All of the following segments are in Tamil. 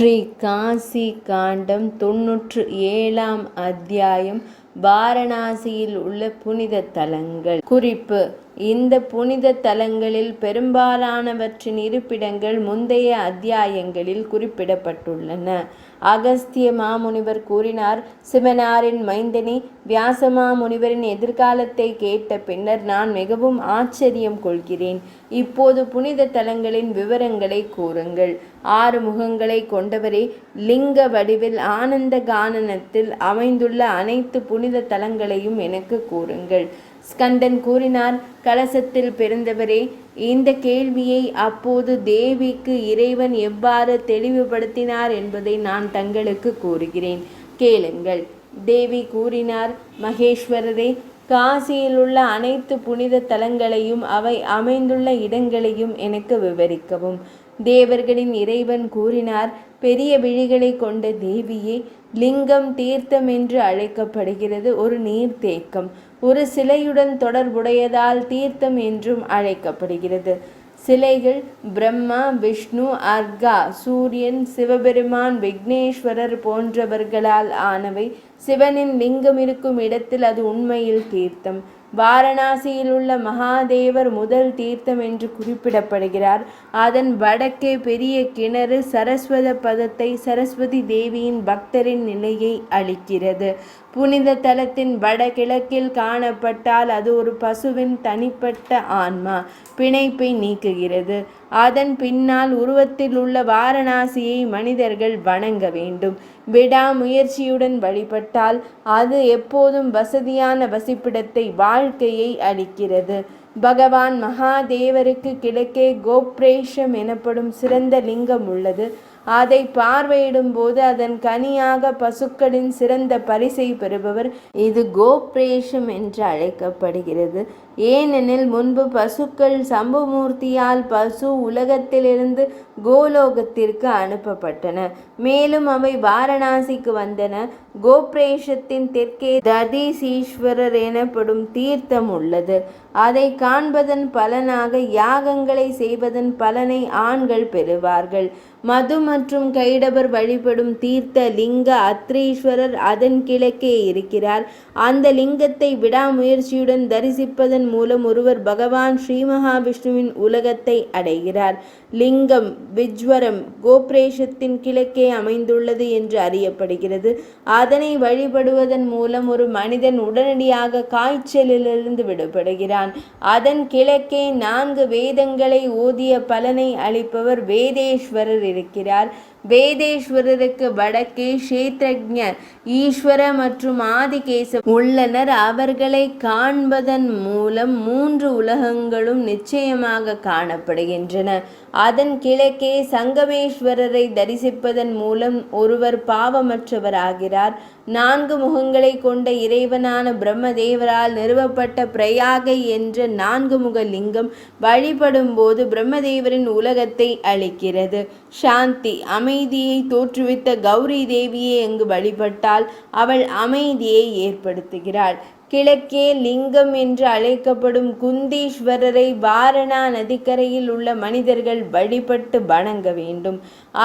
ஸ்ரீ காசி காண்டம் 97ஆம் அத்தியாயம். வாரணாசியில் உள்ள புனித தலங்கள். குறிப்பு: இந்த புனித தலங்களில் பெரும்பாலானவற்றின் இருப்பிடங்கள் முந்தைய அத்தியாயங்களில் குறிப்பிடப்பட்டுள்ளன. அகஸ்திய மாமுனிவர் கூறினார்: சிவனாரின் மைந்தனே, வியாச மாமுனிவரின் எதிர்காலத்தை கேட்ட பின்னர் நான் மிகவும் ஆச்சரியம் கொள்கிறேன். இப்போது புனித தலங்களின் விவரங்களை கூறுங்கள். 6 முகங்களை கொண்டவரே, லிங்க வடிவில் ஆனந்த கானனத்தில் அமைந்துள்ள அனைத்து புனித தலங்களையும் எனக்கு கூறுங்கள். ஸ்கந்தன் கூறினார்: கலசத்தில் பிறந்தவரே, இந்த கேள்வியை அப்போது தேவிக்கு இறைவன் எவ்வாறு தெளிவுபடுத்தினார் என்பதை நான் தங்களுக்கு கூறுகிறேன், கேளுங்கள். தேவி கூறினார்: மகேஸ்வரரே, காசியில் உள்ள அனைத்து புனித தலங்களையும் அவை அமைந்துள்ள இடங்களையும் எனக்கு விவரிக்கவும். தேவர்களின் இறைவன் கூறினார்: பெரிய விழிகளை கொண்ட தேவியே, லிங்கம் தீர்த்தம் என்று அழைக்கப்படுகிறது. ஒரு நீர்த்தேக்கம் ஒரு சிலையுடன் தொடர்புடையதால் தீர்த்தம் என்றும் அழைக்கப்படுகிறது. சிலைகள் பிரம்மா, விஷ்ணு, அர்கா, சூரியன், சிவபெருமான், விக்னேஸ்வரர் போன்றவர்களால் ஆனவை. சிவனின் லிங்கம் இருக்கும் இடத்தில் அது உண்மையில் தீர்த்தம். வாரணாசியில் உள்ள மகாதேவர் முதல் தீர்த்தம் என்று குறிப்பிடப்படுகிறார். அதன் வடக்கே பெரிய கிணறு சரஸ்வத பதத்தை, சரஸ்வதி தேவியின் பக்தரின் நிலையை அளிக்கிறது. புனித தலத்தின் வடகிழக்கில் காணப்பட்டால் அது ஒரு பசுவின் தனிப்பட்ட ஆன்மா பிணைப்பை நீக்குகிறது. அதன் பின்னால் உருவத்தில் உள்ள வாரணாசியை மனிதர்கள் வணங்க வேண்டும். விடாமுயற்சியுடன் வழிபட்டால் அது எப்போதும் வசதியான வசிப்பிடத்தை, வாழ்க்கையை அளிக்கிறது. பகவான் மகாதேவருக்கு கிழக்கே கோப்ரேஷம் எனப்படும் சிறந்த லிங்கம் உள்ளது. அதை பார்வையிடும் போது அதன் கனியாக பசுக்களின் சிறந்த பரிசை பெறுபவர். இது கோப்ரேஷம் என்று அழைக்கப்படுகிறது. ஏனெனில் முன்பு பசுக்கள் சம்புமூர்த்தியால் பசு உலகத்திலிருந்து கோலோகத்திற்கு அனுப்பப்பட்டன. மேலும் அவை வாரணாசிக்கு வந்தன. கோப்ரேஷத்தின் தெற்கே ததீசீஸ்வரர் எனப்படும் தீர்த்தம் உள்ளது. அதை காண்பதன் பலனாக யாகங்களை செய்வதன் பலனை ஆண்கள் பெறுவார்கள். மது மற்றும் கைடவர் வழிபடும் தீர்த்த லிங்க அத்ரீஸ்வரர் அதன் கிழக்கே இருக்கிறார். அந்த லிங்கத்தை விடாமுயற்சியுடன் தரிசிப்பதன் மூலம் ஒருவர் பகவான் ஸ்ரீ மகாவிஷ்ணுவின் உலகத்தை அடைகிறார். லிங்கம் விஜ்வரம் கோப்ரேஷத்தின் கிழக்கே அமைந்துள்ளது என்று அறியப்படுகிறது. அதனை வழிபடுவதன் மூலம் ஒரு மனிதன் உடனடியாக காய்ச்சலிலிருந்து விடுபடுகிறான். அதன் கிழக்கே 4 வேதங்களை ஓதிய பலனை அளிப்பவர் வேதேஸ்வரர் இருக்கிறார். வேதேஸ்வரருக்கு வடக்கே க்ஷேத்ரஜ்ஞர், ஈஸ்வர மற்றும் ஆதிகேசவ உள்ளனர். அவர்களை காண்பதன் மூலம் 3 உலகங்களும் நிச்சயமாக காணப்படுகின்றன. அதன் கிழக்கே சங்கமேஸ்வரரை தரிசிப்பதன் மூலம் ஒருவர் பாவமற்றவராகிறார். 4 முகங்களை கொண்ட இறைவனான பிரம்மதேவரால் நிறுவப்பட்ட பிரயாகை என்ற 4 முக லிங்கம் வழிபடும் போது பிரம்மதேவரின் உலகத்தை அளிக்கிறது. சாந்தி, அமைதியை தோற்றுவித்த கௌரி தேவியை அங்கு வழிபட்டால் அவள் அமைதியை ஏற்படுத்துகிறாள். கிழக்கே லிங்கம் என்று அழைக்கப்படும் குந்தீஸ்வரரை வாரணா நதிக்கரையில் உள்ள மனிதர்கள் வழிபட்டு வணங்க வேண்டும்.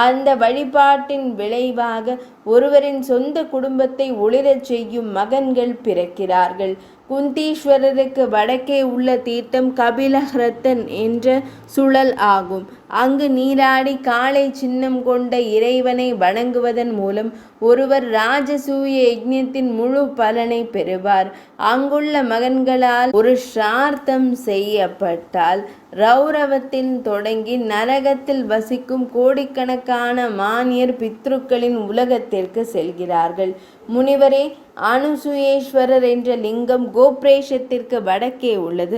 அந்த வழிபாட்டின் விளைவாக ஒருவரின் சொந்த குடும்பத்தை ஒளிரச் செய்யும் மகன்கள் பிறக்கிறார்கள். குந்தீஸ்வரருக்கு வடக்கே உள்ள தீர்த்தம் கபிலஹ்ரத்தன் என்ற சுழல் ஆகும். அங்கு நீராடி காளை சின்னம் கொண்ட இறைவனை வணங்குவதன் மூலம் ஒருவர் ராஜசூய யஜ்ஞத்தின் முழு பலனை பெறுவார். அங்குள்ள மகன்களால் ஒரு ஸ்ரார்த்தம் செய்யப்பட்டால் ரௌரவத்தில் தொடங்கி நரகத்தில் வசிக்கும் கோடிக்கணக்கான மானியர் பித்ருக்களின் உலகத்திற்கு செல்கிறார்கள். முனிவரே, அனுசுயேஸ்வரர் என்ற லிங்கம் கோப்ரேஷத்திற்கு வடக்கே உள்ளது.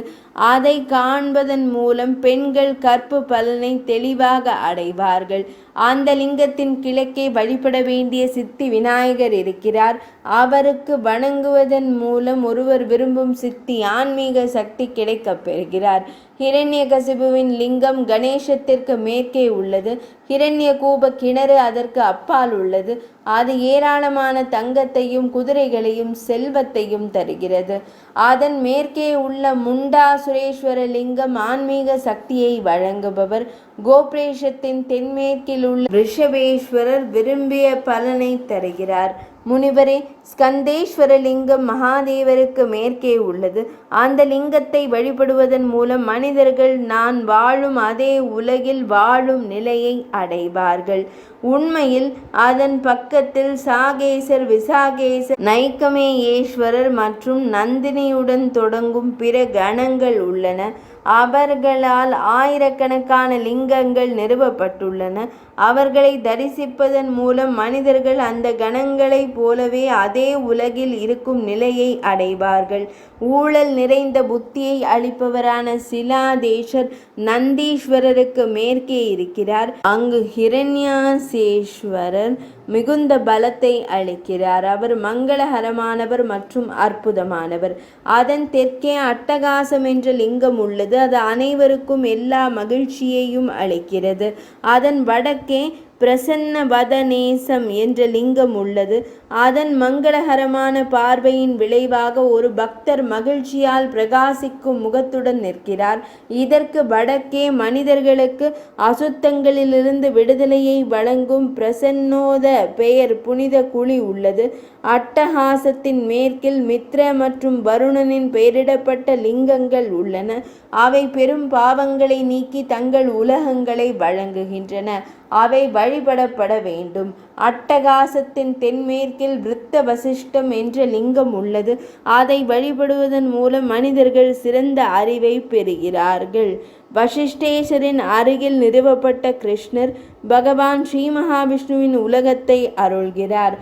அதை காண்பதன் மூலம் பெண்கள் கற்பு பலனை தெளிவாக அடைவார்கள். அந்த லிங்கத்தின் கிழக்கே வழிபட வேண்டிய சித்தி விநாயகர் இருக்கிறார். அவருக்கு வணங்குவதன் மூலம் ஒருவர் விரும்பும் சித்தி, ஆன்மீக சக்தி கிடைக்கப் பெறுகிறார். ஹிரண்யகசிபுவின் லிங்கம் கணேசத்திற்கு மேற்கே உள்ளது. ஹிரண்யகூப கிணறு அதற்கு அப்பால் உள்ளது. அது ஏராளமான தங்கத்தையும் குதிரைகளையும் செல்வத்தையும் தருகிறது. அதன் மேற்கே உள்ள முண்டாசுரேஸ்வர லிங்கம் ஆன்மீக சக்தியை வழங்குபவர். கோபுரேஷத்தின் தென்மேற்கில் உள்ள ரிஷபேஸ்வரர் விரும்பிய பலனை தருகிறார். முனிவரே, ஸ்கந்தேஸ்வர லிங்கம் மகாதேவருக்கு மேற்கே உள்ளது. அந்த லிங்கத்தை வழிபடுவதன் மூலம் மனிதர்கள் நான் வாழும் அதே உலகில் வாழும் நிலையை அடைவார்கள். உண்மையில் அதன் பக்கத்தில் சாகேசர், விசாகேசர், நைக்கமேயேஸ்வரர் மற்றும் நந்தினியுடன் தொடங்கும் பிற கணங்கள் உள்ளன. அவர்களால் ஆயிரக்கணக்கான லிங்கங்கள் நிறுவப்பட்டுள்ளன. அவர்களை தரிசிப்பதன் மூலம் மனிதர்கள் அந்த கணங்களைப் போலவே அதே உலகில் இருக்கும் நிலையை அடைவார்கள். ஊழல் நிறைந்த புத்தியை அளிப்பவரான சிலாதேசர் நந்தீஸ்வரருக்கு மேற்கே இருக்கிறார். அங்கு ஹிரண்யாசேஸ்வரர் மிகுந்த பலத்தை அளிக்கிறார். அவர் மங்களகரமானவர் மற்றும் அற்புதமானவர். அதன் தெற்கே அட்டகாசம் என்ற லிங்கம் உள்ளது. அது அனைவருக்கும் எல்லா மகிழ்ச்சியையும் அளிக்கிறது. அதன் வடக்கே பிரசன்ன வதனேசம் என்ற லிங்கம் உள்ளது. அதன் மங்களகரமான பார்வையின் விளைவாக ஒரு பக்தர் மகிழ்ச்சியால் பிரகாசிக்கும் முகத்துடன் நிற்கிறார். இதற்கு வடக்கே மனிதர்களுக்கு அசுத்தங்களிலிருந்து விடுதலையை வழங்கும் பிரசன்னோத பெயர் புனித குழி உள்ளது. அட்டகாசத்தின் மேற்கில் மித்ர மற்றும் வருணனின் பெயரிடப்பட்ட லிங்கங்கள் உள்ளன. அவை பெரும் பாவங்களை நீக்கி தங்கள் உலகங்களை வழங்குகின்றன. அவை வழிபடப்பட வேண்டும். அட்டகாசத்தின் தென்மேற்கில் விருத்த வசிஷ்டம் என்ற லிங்கம் உள்ளது. அதை வழிபடுவதன் மூலம் மனிதர்கள் சிறந்த அறிவை பெறுகிறார்கள். வசிஷ்டேஸ்வரின் அருகில் நிறுவப்பட்ட கிருஷ்ணர் பகவான் ஸ்ரீ மகாவிஷ்ணுவின் உலகத்தை அருள்கிறார்.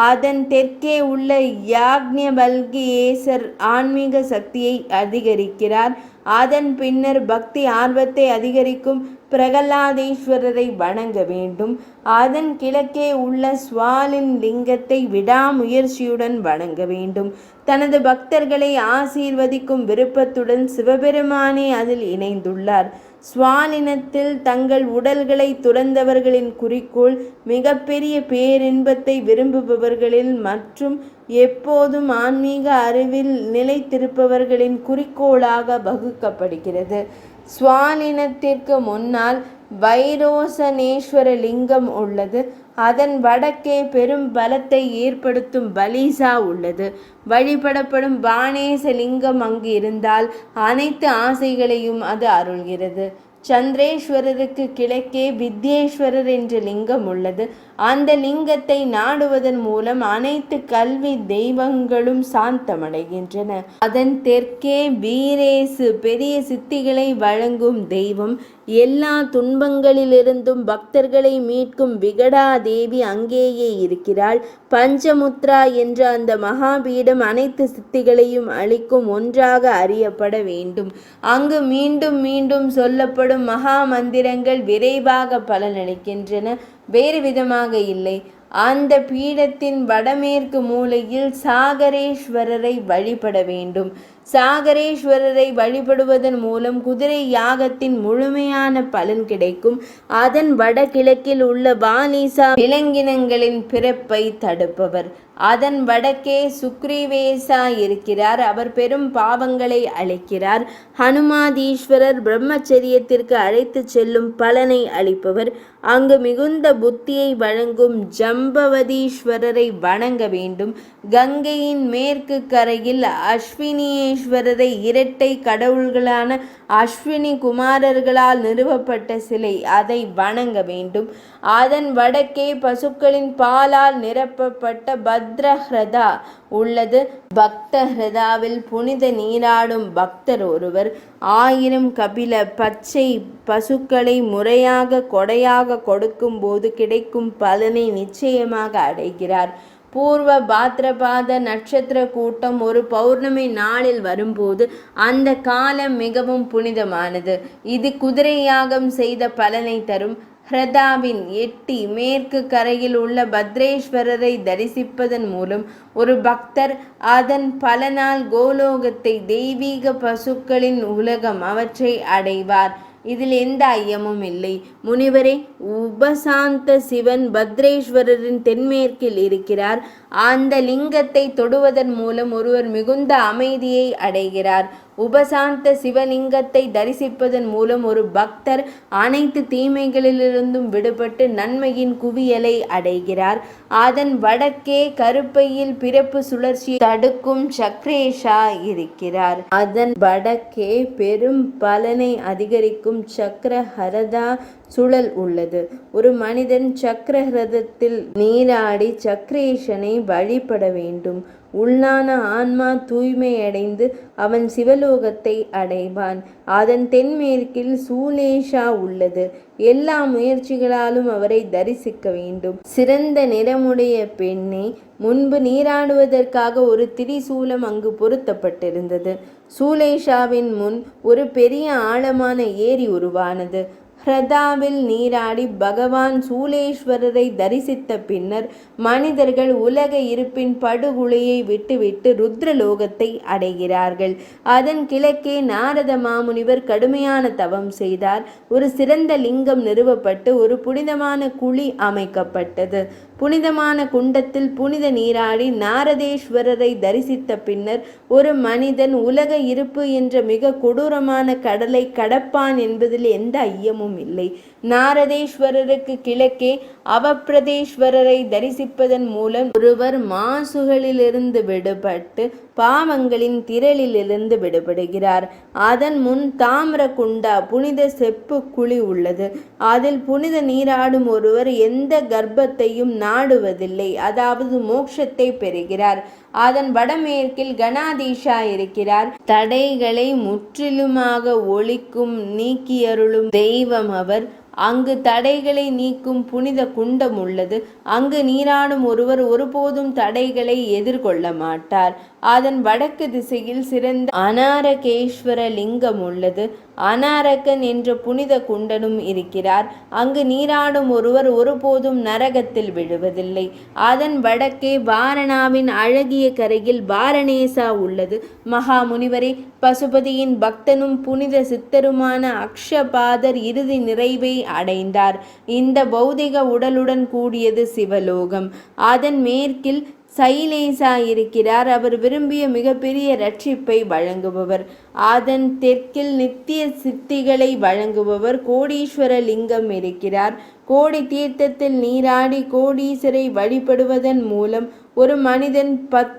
அதன் தெற்கே உள்ள யாக்ஞவல்கியேசர் ஆன்மீக சக்தியை அதிகரிக்கிறார். அதன் பின்னர் பக்தி ஆர்வத்தை அதிகரிக்கும் பிரகலாதேஸ்வரரை வணங்க வேண்டும். அதன் கிழக்கே உள்ள ஸ்வாலின் லிங்கத்தை விடாமுயற்சியுடன் வணங்க வேண்டும். தனது பக்தர்களை ஆசீர்வதிக்கும் விருப்பத்துடன் சிவபெருமானே அதில் இணைந்துள்ளார். ஸ்வாலினத்தில் தங்கள் உடல்களை துறந்தவர்களின் குறிக்கோள் மிகப்பெரிய பேரின்பத்தை விரும்புபவர்களில் மற்றும் எப்போதும் ஆன்மீக அறிவில் நிலைத்திருப்பவர்களின் குறிக்கோளாக வகுக்கப்படுகிறது. ஸ்வாலினத்திற்கு முன்னால் வைரோசனேஸ்வர லிங்கம் உள்ளது. அதன் வடக்கே பெரும் பலத்தை ஏற்படுத்தும் பலீசா உள்ளது. வழிபடப்படும் பாணேச லிங்கம் அங்கு இருந்தால் அனைத்து ஆசைகளையும் அது அருள்கிறது. சந்திரேஸ்வரருக்கு கிழக்கே வித்யேஸ்வரர் என்ற லிங்கம் உள்ளது. அந்த லிங்கத்தை நாடுவதன் மூலம் அனைத்து கல்வி தெய்வங்களும் சாந்தமடைகின்றன. அதன் தெற்கே வீரேசு பெரிய சித்திகளை வழங்கும் தெய்வம். எல்லா துன்பங்களிலிருந்தும் பக்தர்களை மீட்கும் விகடா தேவி அங்கேயே இருக்கிறாள். பஞ்சமுத்ரா என்ற அந்த மகாபீடம் அனைத்து சித்திகளையும் அளிக்கும் ஒன்றாக அறியப்பட வேண்டும். அங்கு மீண்டும் மீண்டும் சொல்லப்படும் மகா மந்திரங்கள் விரைவாக பலனளிக்கின்றன, வேறு விதமாக இல்லை. அந்த பீடத்தின் வடமேற்கு மூலையில் சாகரேஸ்வரரை வழிபட வேண்டும். சாகரேஸ்வரரை வழிபடுவதன் மூலம் குதிரை யாகத்தின் முழுமையான பலன் கிடைக்கும். அதன் வடகிழக்கில் உள்ள வாலீசா விலங்கினங்களின் பிறப்பை தடுப்பவர். அதன் வடக்கே சுக்ரீவேசா இருக்கிறார். அவர் பெரும் பாவங்களை அளிக்கிறார். ஹனுமாதீஸ்வரர் பிரம்மச்சரியத்திற்கு அழைத்து செல்லும் பலனை அளிப்பவர். அங்கு மிகுந்த புத்தியை வழங்கும் ஜம்பவதீஸ்வரரை வணங்க வேண்டும். கங்கையின் மேற்கு கரையில் அஸ்வினியேஸ்வரரை இரட்டை கடவுள்களான அஸ்வினி குமாரர்களால் நிறுவப்பட்ட சிலை, அதை வணங்க வேண்டும். அதன் வடக்கே பசுக்களின் பாலால் நிரப்பப்பட்ட பத்ரஹ்ரதா உள்ளது. பக்தஹ்ரதாவில் புனித நீராடும் பக்தர் ஒருவர் 1000 கபில பச்சை பசுக்களை முறையாக கொடையாக கொடுக்கும் போது கிடைக்கும் பலனை நிச்சயமாக அடைகிறார். பூர்வ பாத்ரபாத நட்சத்திர கூட்டம் ஒரு பௌர்ணமி நாளில் வரும்போது அந்த காலம் மிகவும் புனிதமானது. இது குதிரை யாகம் செய்த பலனை தரும். ஹ்ரதாவின் எட்டி மேற்கு கரையில் உள்ள பத்ரேஸ்வரரை தரிசிப்பதன் மூலம் ஒரு பக்தர் அதன் பலனால் கோலோகத்தை, தெய்வீக பசுக்களின் உலகம் அவற்றை அடைவார். இதில் எந்த ஐயமும் இல்லை. முனிவரே, உபசாந்த சிவன் பத்ரேஸ்வரரின் தென்மேற்கில் இருக்கிறார். அந்த லிங்கத்தை தொடுவதன் மூலம் ஒருவர் மிகுந்த அமைதியை அடைகிறார். உபசாந்த சிவலிங்கத்தை தரிசிப்பதன் மூலம் ஒரு பக்தர் அனைத்து தீமைகளிலிருந்தும் விடுபட்டு நன்மையின் குவியலை அடைகிறார். அதன் வடக்கே கருப்பையில் பிறப்பு சுழற்சியை தடுக்கும் சக்ரேஷா இருக்கிறார். அதன் வடக்கே பெரும் பலனை அதிகரிக்கும் சக்கரஹரதா சுழல் உள்ளது. ஒரு மனிதன் சக்கரஹரதத்தில் நீராடி சக்ரேஷனை வழிபட வேண்டும். உள்ளான ஆன்மா தூய்மையடைந்து அவன் சிவலோகத்தை அடைவான். அதன் தென்மேற்கில் சூலேஷா உள்ளது. எல்லா முயற்சிகளாலும் அவரை தரிசிக்க வேண்டும். சிறந்த நிறமுடைய பெண்ணே, முன்பு நீராடுவதற்காக ஒரு திரிசூலம் அங்கு பொருத்தப்பட்டிருந்தது. சூலேஷாவின் முன் ஒரு பெரிய ஆழமான ஏரி உருவானது. ஹ்ரதாவில் நீராடி பகவான் சூலேஸ்வரரை தரிசித்த பின்னர் மனிதர்கள் உலக இருப்பின் படுகுழியை விட்டுவிட்டு ருத்ரலோகத்தை அடைகிறார்கள். அதன் கிழக்கே நாரத மாமுனிவர் கடுமையான தவம் செய்தார். ஒரு சிறந்த லிங்கம் நிறுவப்பட்டு ஒரு புனிதமான குழி அமைக்கப்பட்டது. புனிதமான குண்டத்தில் புனித நீராடி நாரதேஸ்வரரை தரிசித்த பின்னர் ஒரு மனிதன் உலக இருப்பு என்ற மிக கொடூரமான கடலை கடப்பான் என்பதில் எந்த ஐயமும் இல்லை. நாரதேஸ்வரருக்கு கிழக்கே அவப்பிரதேஸ்வரரை தரிசிப்பதன் மூலம் ஒருவர் மாசுகளிலிருந்து விடுபட்டு பாவங்களின் திரளிலிருந்து விடுபடுகிறார். அதன் முன் தாமிர குண்டா புனித செப்பு குழி உள்ளது. அதில் புனித நீராடும் ஒருவர் எந்த கர்ப்பத்தையும் நாடுவதில்லை, அதாவது மோட்சத்தை பெறுகிறார். அதன் வடமேற்கில் கணாதீஷா இருக்கிறார். தடைகளை முற்றிலுமாக ஒழிக்கும் நீக்கியருளும் தெய்வம் அவர். அங்கு தடைகளை நீக்கும் புனித குண்டம் உள்ளது. அங்கு நீராடும் ஒருவர் ஒருபோதும் தடைகளை எதிர்கொள்ள மாட்டார். அதன் வடக்கு திசையில் சிறந்த அனாரகேஸ்வர லிங்கம் உள்ளது. அனாரகன் என்ற புனித குண்டனும் இருக்கிறார். அங்கு நீராடும் ஒருவர் ஒருபோதும் நரகத்தில் விழுவதில்லை. அதன் வடக்கே வாரணாவின் அழகிய கரையில் வாரணேசா உள்ளது. மகா முனிவரே, பசுபதியின் பக்தனும் புனித சித்தருமான அக்ஷபாதர் இறுதி நிறைவை அடைந்தார். இந்த பௌதிக உடலுடன் கூடியது சிவலோகம். அதன் மேற்கில் சைலேசா இருக்கிறார். அவர் விரும்பிய மிகப்பெரிய ரட்சிப்பை வழங்குபவர். அதன் தெற்கில் நித்திய சித்திகளை வழங்குபவர் கோடீஸ்வர லிங்கம் இருக்கிறார். கோடி தீர்த்தத்தில் நீராடி கோடீஸ்வரை வழிபடுவதன் மூலம் ஒரு மனிதன் 10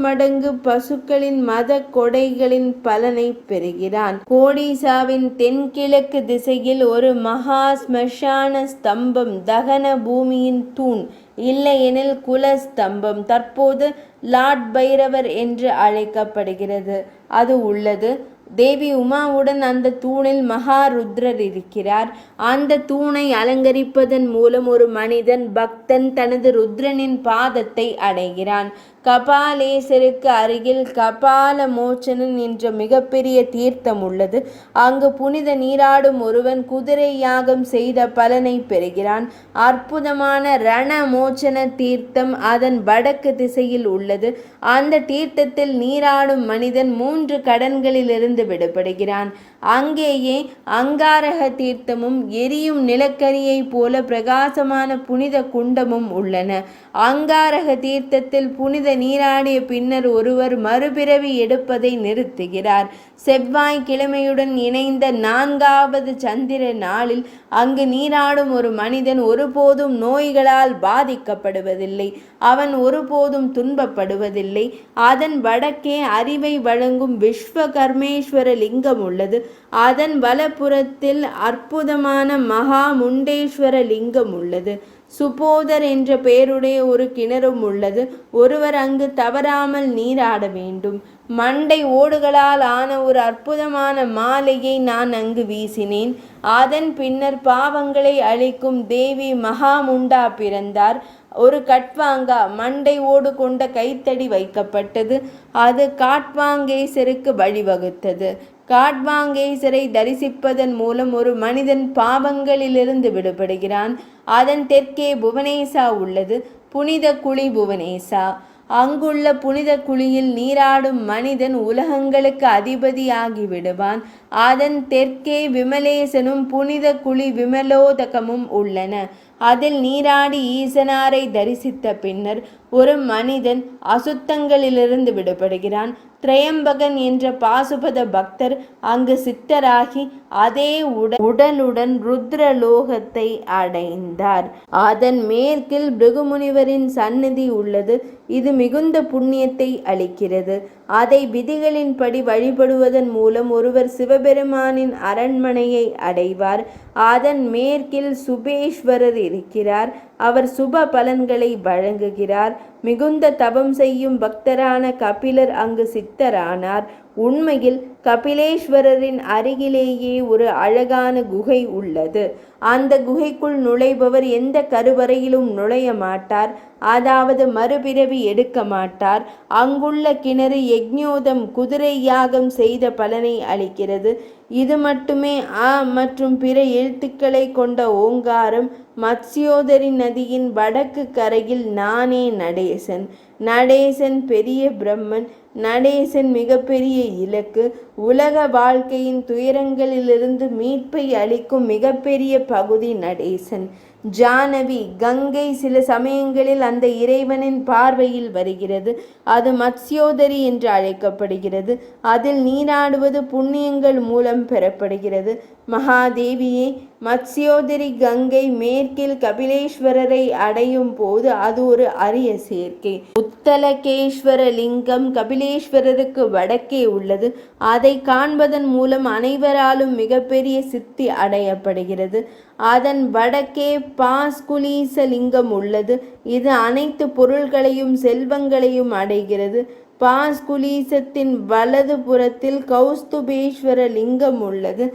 மடங்கு பசுக்களின் மத கொடைகளின் பலனை பெறுகிறான். கோடிசாவின் தென்கிழக்கு திசையில் ஒரு மகா ஸ்மசான ஸ்தம்பம், தகன பூமியின் தூண், இல்லையெனில் குலஸ்தம்பம், தற்போது லார்ட் பைரவர் என்று அழைக்கப்படுகிறது, அது உள்ளது. தேவி உமாவுடன் அந்த தூணில் மகாருத்ரர் இருக்கிறார். அந்த தூணை அலங்கரிப்பதன் மூலம் ஒரு மனிதன் பக்தன் தனது ருத்ரனின் பாதத்தை அடைகிறான். கபாலேசருக்கு அருகில் கபால மோச்சனன் என்ற மிகப்பெரிய தீர்த்தம் உள்ளது. அங்கு புனித நீராடும் ஒருவன் குதிரை யாகம் செய்த பலனை பெறுகிறான். அற்புதமான ரண மோச்சன தீர்த்தம் அதன் வடக்கு திசையில் உள்ளது. அந்த தீர்த்தத்தில் நீராடும் மனிதன் 3 கடன்களிலிருந்து விடுபடுகிறான். அங்கேயே அங்காரக தீர்த்தமும் எரியும் நிலக்கரியை போல பிரகாசமான புனித குண்டமும் உள்ளன. அங்காரக தீர்த்தத்தில் புனித நீராடிய பின்னர் ஒருவர் மறுபிறவி எடுப்பதை நிறுத்துகிறார். செவ்வாய் கிழமையுடன் இணைந்த 4வது சந்திர நாளில் அங்கு நீராடும் ஒரு மனிதன் ஒருபோதும் நோய்களால் பாதிக்கப்படுவதில்லை. அவன் ஒருபோதும் துன்பப்படுவதில்லை. அதன் வடக்கே அறிவை வழங்கும் விஸ்வகர்மேஸ்வர லிங்கம் உள்ளது. அதன் வலப்புறத்தில் அற்புதமான மகா முண்டேஸ்வர லிங்கம் உள்ளது. சுபோதர் என்ற பெயருடைய ஒரு கிணறும் உள்ளது. ஒருவர் அங்கு தவறாமல் நீராட வேண்டும். மண்டை ஓடுகளால் ஆன ஒரு அற்புதமான மாலையை நான் அங்கு வீசினேன். அதன் பின்னர் பாவங்களை அழிக்கும் தேவி மகாமுண்டா பிறந்தார். ஒரு கட்வாங்கா மண்டை ஓடு கொண்ட கைத்தடி வைக்கப்பட்டது. அது காட்வாங்கேசருக்கு வழிவகுத்தது. காட்வாங்கேசரை தரிசிப்பதன் மூலம் ஒரு மனிதன் பாவங்களிலிருந்து விடுபடுகிறான். அதன் தெற்கே புவனேசா உள்ளது, புனித குழி புவனேசா. அங்குள்ள புனித குழியில் நீராடும் மனிதன் உலகங்களுக்கு அதிபதியாகி விடுவான். அதன் தெற்கே விமலேசனும் புனித குழி விமலோதகமும் உள்ளன. அதில் நீராடி ஈசனாரை தரிசித்த பின்னர் ஒரு மனிதன் அசுத்தங்களிலிருந்து விடுபடுகிறான். திரையம்பகன் என்ற பாசுபத பக்தர் அங்கு சித்தராகி அதே உடலுடன் ருத்ரலோகத்தை அடைந்தார். அதன் மேற்கில் பிருகுமுனிவரின் சந்நிதி உள்ளது. இது மிகுந்த புண்ணியத்தை அளிக்கிறது. அதை விதிகளின்படி வழிபடுவதன் மூலம் ஒருவர் சிவபெருமானின் அரண்மனையை அடைவார். அதன் மேற்கில் சுபேஸ்வரர் இருக்கிறார். அவர் சுப பலன்களை வழங்குகிறார். மிகுந்த தவம் செய்யும் பக்தரான கபிலர் அங்கு சித்தரானார். உண்மையில் கபிலேஸ்வரரின் அருகிலேயே ஒரு அழகான குகை உள்ளது. அந்த குகைக்குள் நுழைபவர் எந்த கருவறையிலும் நுழைய மாட்டார், அதாவது மறுபிறவி எடுக்க மாட்டார். அங்குள்ள கிணறு யக்ஞோதம் குதிரை யாகம் செய்த பலனை அளிக்கிறது. இது மட்டுமே அ மற்றும் பிற எழுத்துக்களை கொண்ட ஓங்காரம். மத்ஸ்யோதரி நதியின் வடக்கு கரையில் நானே நடேசன். நடேசன் பெரிய பிரம்மன். நடேசன் மிகப்பெரிய இலக்கு. உலக வாழ்க்கையின் துயரங்களிலிருந்து மீட்பை அளிக்கும் மிகப்பெரிய பகுதி நடேசன். ஜானவி கங்கை சில சமயங்களில் அந்த இறைவனின் பார்வையில் வருகிறது. அது மத்ஸ்யோதரி என்று அழைக்கப்படுகிறது. அதில் நீராடுவது புண்ணியங்கள் மூலம் பெறப்படுகிறது. மகாதேவியே, மத்ஸ்யோதரி கங்கை மேற்கில் கபிலேஸ்வரரை அடையும் போது அது ஒரு அரிய சேர்க்கை. உத்தலகேஸ்வர லிங்கம் கபிலேஸ்வரருக்கு வடக்கே உள்ளது. அதை காண்பதன் மூலம் அனைவராலும் மிகப்பெரிய சித்தி அடையப்படுகிறது. அதன் வடக்கே பாஸ்குலீச லிங்கம் உள்ளது. இது அனைத்து பொருள்களையும் செல்வங்களையும் அடைகிறது. பாஸ்குலீசத்தின் வலது புறத்தில் கௌஸ்துபேஸ்வர லிங்கம் உள்ளது.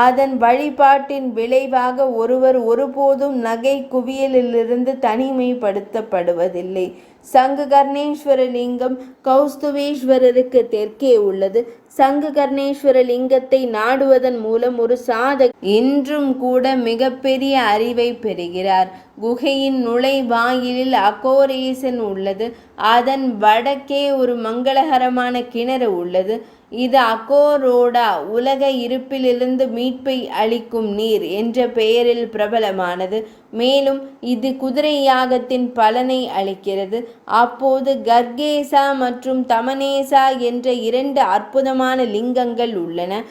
அதன் வழிபாட்டின் விளைவாக ஒருவர் ஒருபோதும் நகை குவியலிலிருந்து தனிமைப்படுத்தப்படுவதில்லை. சங்குகர்ணேஸ்வர லிங்கம் கௌஸ்துபேஸ்வரருக்கு தெற்கே உள்ளது. சங்குகர்ணேஸ்வர லிங்கத்தை நாடுவதன் மூலம் ஒரு சாதகர் இன்றும் கூட மிகப்பெரிய அறிவை பெறுகிறார். குகையின் நுழைவாயிலில் அகோரேசன் உள்ளது. அதன் வடக்கே ஒரு மங்களகரமான கிணறு உள்ளது. இது அகோரோடா உலக இருப்பிலிருந்து மீட்பை அளிக்கும் நீர் என்ற பெயரில் பிரபலமானது. மேலும் இது குதிரை யாகத்தின் பலனை அளிக்கிறது. அப்போது கர்கேசா மற்றும் தமனேசா என்ற 2 அற்புதமான லிங்கங்கள் உள்ளன.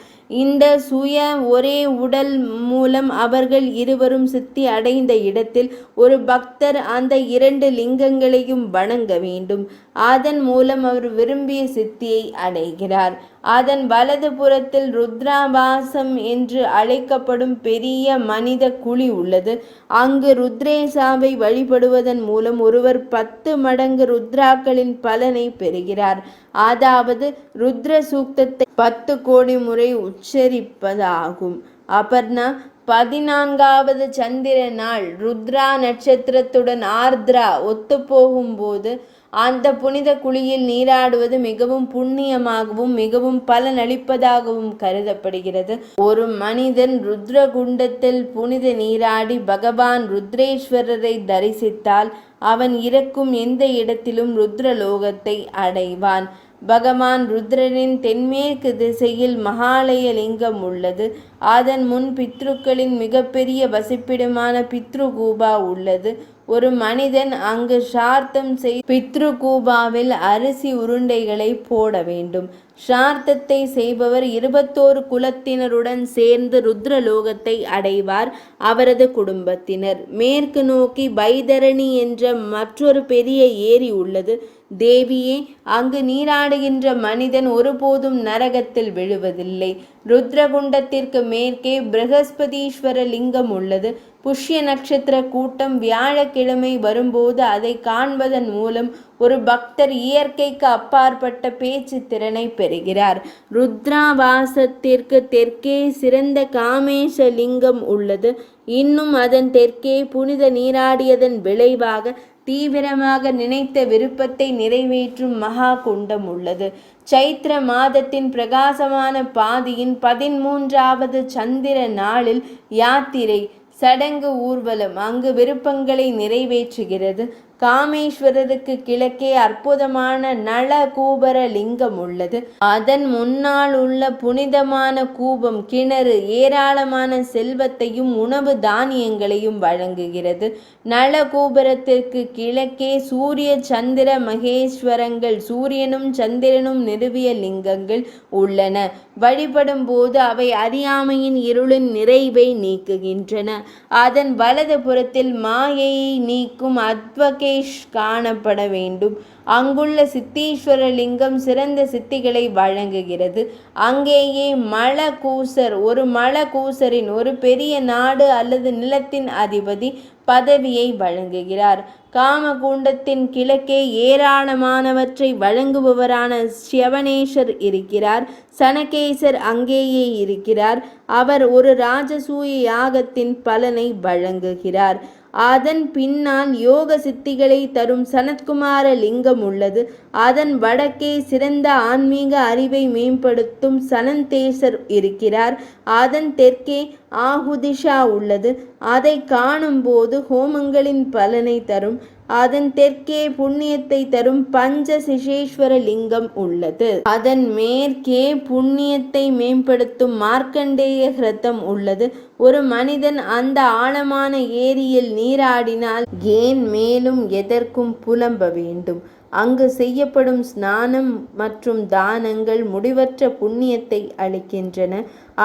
இந்த ஒரே உடல் மூலம் அவர்கள் இருவரும் சித்தி அடைந்த இடத்தில் ஒரு பக்தர் அந்த 2 லிங்கங்களையும் வணங்க வேண்டும். அதன் மூலம் அவர் விரும்பிய சித்தியை அடைகிறார். அதன் வலது புறத்தில் ருத்ராபாசம் என்று அழைக்கப்படும் பெரிய மனித குழி உள்ளது. அங்கு ருத்ரேசாவை வழிபடுவதன் மூலம் ஒருவர் 10 மடங்கு ருத்ராக்களின் பலனை பெறுகிறார். அதாவது ருத்ர சூக்தத்தை 10 கோடி முறை உச்சரிப்பதாகும். அபர்ணா, 14வது சந்திர நாள் ருத்ரா நட்சத்திரத்துடன் ஆர்திரா ஒத்துப்போகும் போது அந்த புனித குழியில் நீராடுவது மிகவும் புண்ணியமாகவும் மிகவும் பலனளிப்பதாகவும் கருதப்படுகிறது. ஒரு மனிதன் ருத்ரகுண்டத்தில் புனித நீராடி பகவான் ருத்ரேஸ்வரரை தரிசித்தால் அவன் இறக்கும் எந்த இடத்திலும் ருத்ரலோகத்தை அடைவான். பகவான் ருத்ரனின் தென்மேற்கு திசையில் மகாலய லிங்கம் உள்ளது. அதன் முன் பித்ருக்களின் மிகப்பெரிய வசிப்பிடமான பித்ருகூபா உள்ளது. ஒரு மனிதன் அங்கு சார்த்தம் பித்ருகூபாவில் அரிசி உருண்டைகளை போட வேண்டும். சார்த்தத்தை செய்பவர் 21 குலத்தினருடன் சேர்ந்து ருத்ரலோகத்தை அடைவார். அவரது குடும்பத்தினர். மேற்கு நோக்கி பைதரணி என்ற மற்றொரு பெரிய ஏரி உள்ளது. தேவியே, அங்கு நீராடுகின்ற மனிதன் ஒருபோதும் நரகத்தில் விழுவதில்லை. ருத்ரகுண்டத்திற்கு மேற்கே பிரகஸ்பதீஸ்வர லிங்கம் உள்ளது. புஷ்ய நட்சத்திர கூட்டம் வியாழக்கிழமை வரும்போது அதை காண்பதன் மூலம் ஒரு பக்தர் இயற்கைக்கு அப்பாற்பட்ட பேச்சு திறனை பெறுகிறார். ருத்ராவாசத்திற்கு தெற்கே சிறந்த காமேச லிங்கம் உள்ளது. இன்னும் அதன் தெற்கே புனித நீராடியதன் விளைவாக தீவிரமாக நினைத்த விருப்பத்தை நிறைவேற்றும் மகா குண்டம் உள்ளது. சைத்திர மாதத்தின் பிரகாசமான பாதியின் 13வது சந்திர நாளில் யாத்திரை சடங்கு ஊர்வலம் அங்கு விருப்பங்களை நிறைவேற்றுகிறது. காமேஸ்வரருக்கு கிழக்கே அற்புதமான நளகூபர லிங்கம் உள்ளது. அதன் முன்னால் உள்ள புனிதமான கூபம் கிணறு ஏராளமான செல்வத்தையும் உணவு தானியங்களையும் வழங்குகிறது. நளகூபரத்திற்கு கிழக்கே சூரிய சந்திர மகேஸ்வரங்கள் சூரியனும் சந்திரனும் நிறுவிய லிங்கங்கள் உள்ளன. வழிபடும் போது அவை அறியாமையின் இருளின் நிறைவை நீக்குகின்றன. அதன் வலது புறத்தில் மாயையை நீக்கும் அத்வகேஷ் காணப்பட வேண்டும். அங்குள்ள சித்தீஸ்வர லிங்கம் சிறந்த சித்திகளை வழங்குகிறது. அங்கேயே மலகூசர் ஒரு மலகூசரின் ஒரு பெரிய நாடு அல்லது நிலத்தின் அதிபதி பதவியை வழங்குகிறார். காமகுண்டத்தின் கிழக்கே ஏராளமானவற்றை வழங்குபவரான சிவனேஸ்வர் இருக்கிறார். சனகேசர் அங்கேயே இருக்கிறார். அவர் ஒரு ராஜசூய யாகத்தின் பலனை வழங்குகிறார். அதன் பின்னால் யோக சித்திகளை தரும் சனத்குமார லிங்கம் உள்ளது. அதன் வடக்கே சிறந்த ஆன்மீக அறிவை மேம்படுத்தும் சனந்தேசர் இருக்கிறார். அதன் தெற்கே ஆஹுதிஷா உள்ளது. அதை காணும்போது ஹோமங்களின் பலனை தரும். அதன் தெற்கே புண்ணியத்தை தரும் பஞ்சசிசேஸ்வர லிங்கம் உள்ளது. அதன் மேற்கே புண்ணியத்தை மேம்படுத்தும் மார்க்கண்டேய கிரதம் உள்ளது. ஒரு மனிதன் அந்த ஆழமான ஏரியில் நீராடினால் ஏன் மேலும் எதற்கும் புலம்ப வேண்டும்? அங்கு செய்யப்படும் ஸ்நானம் மற்றும் தானங்கள் முடிவற்ற புண்ணியத்தை அளிக்கின்றன.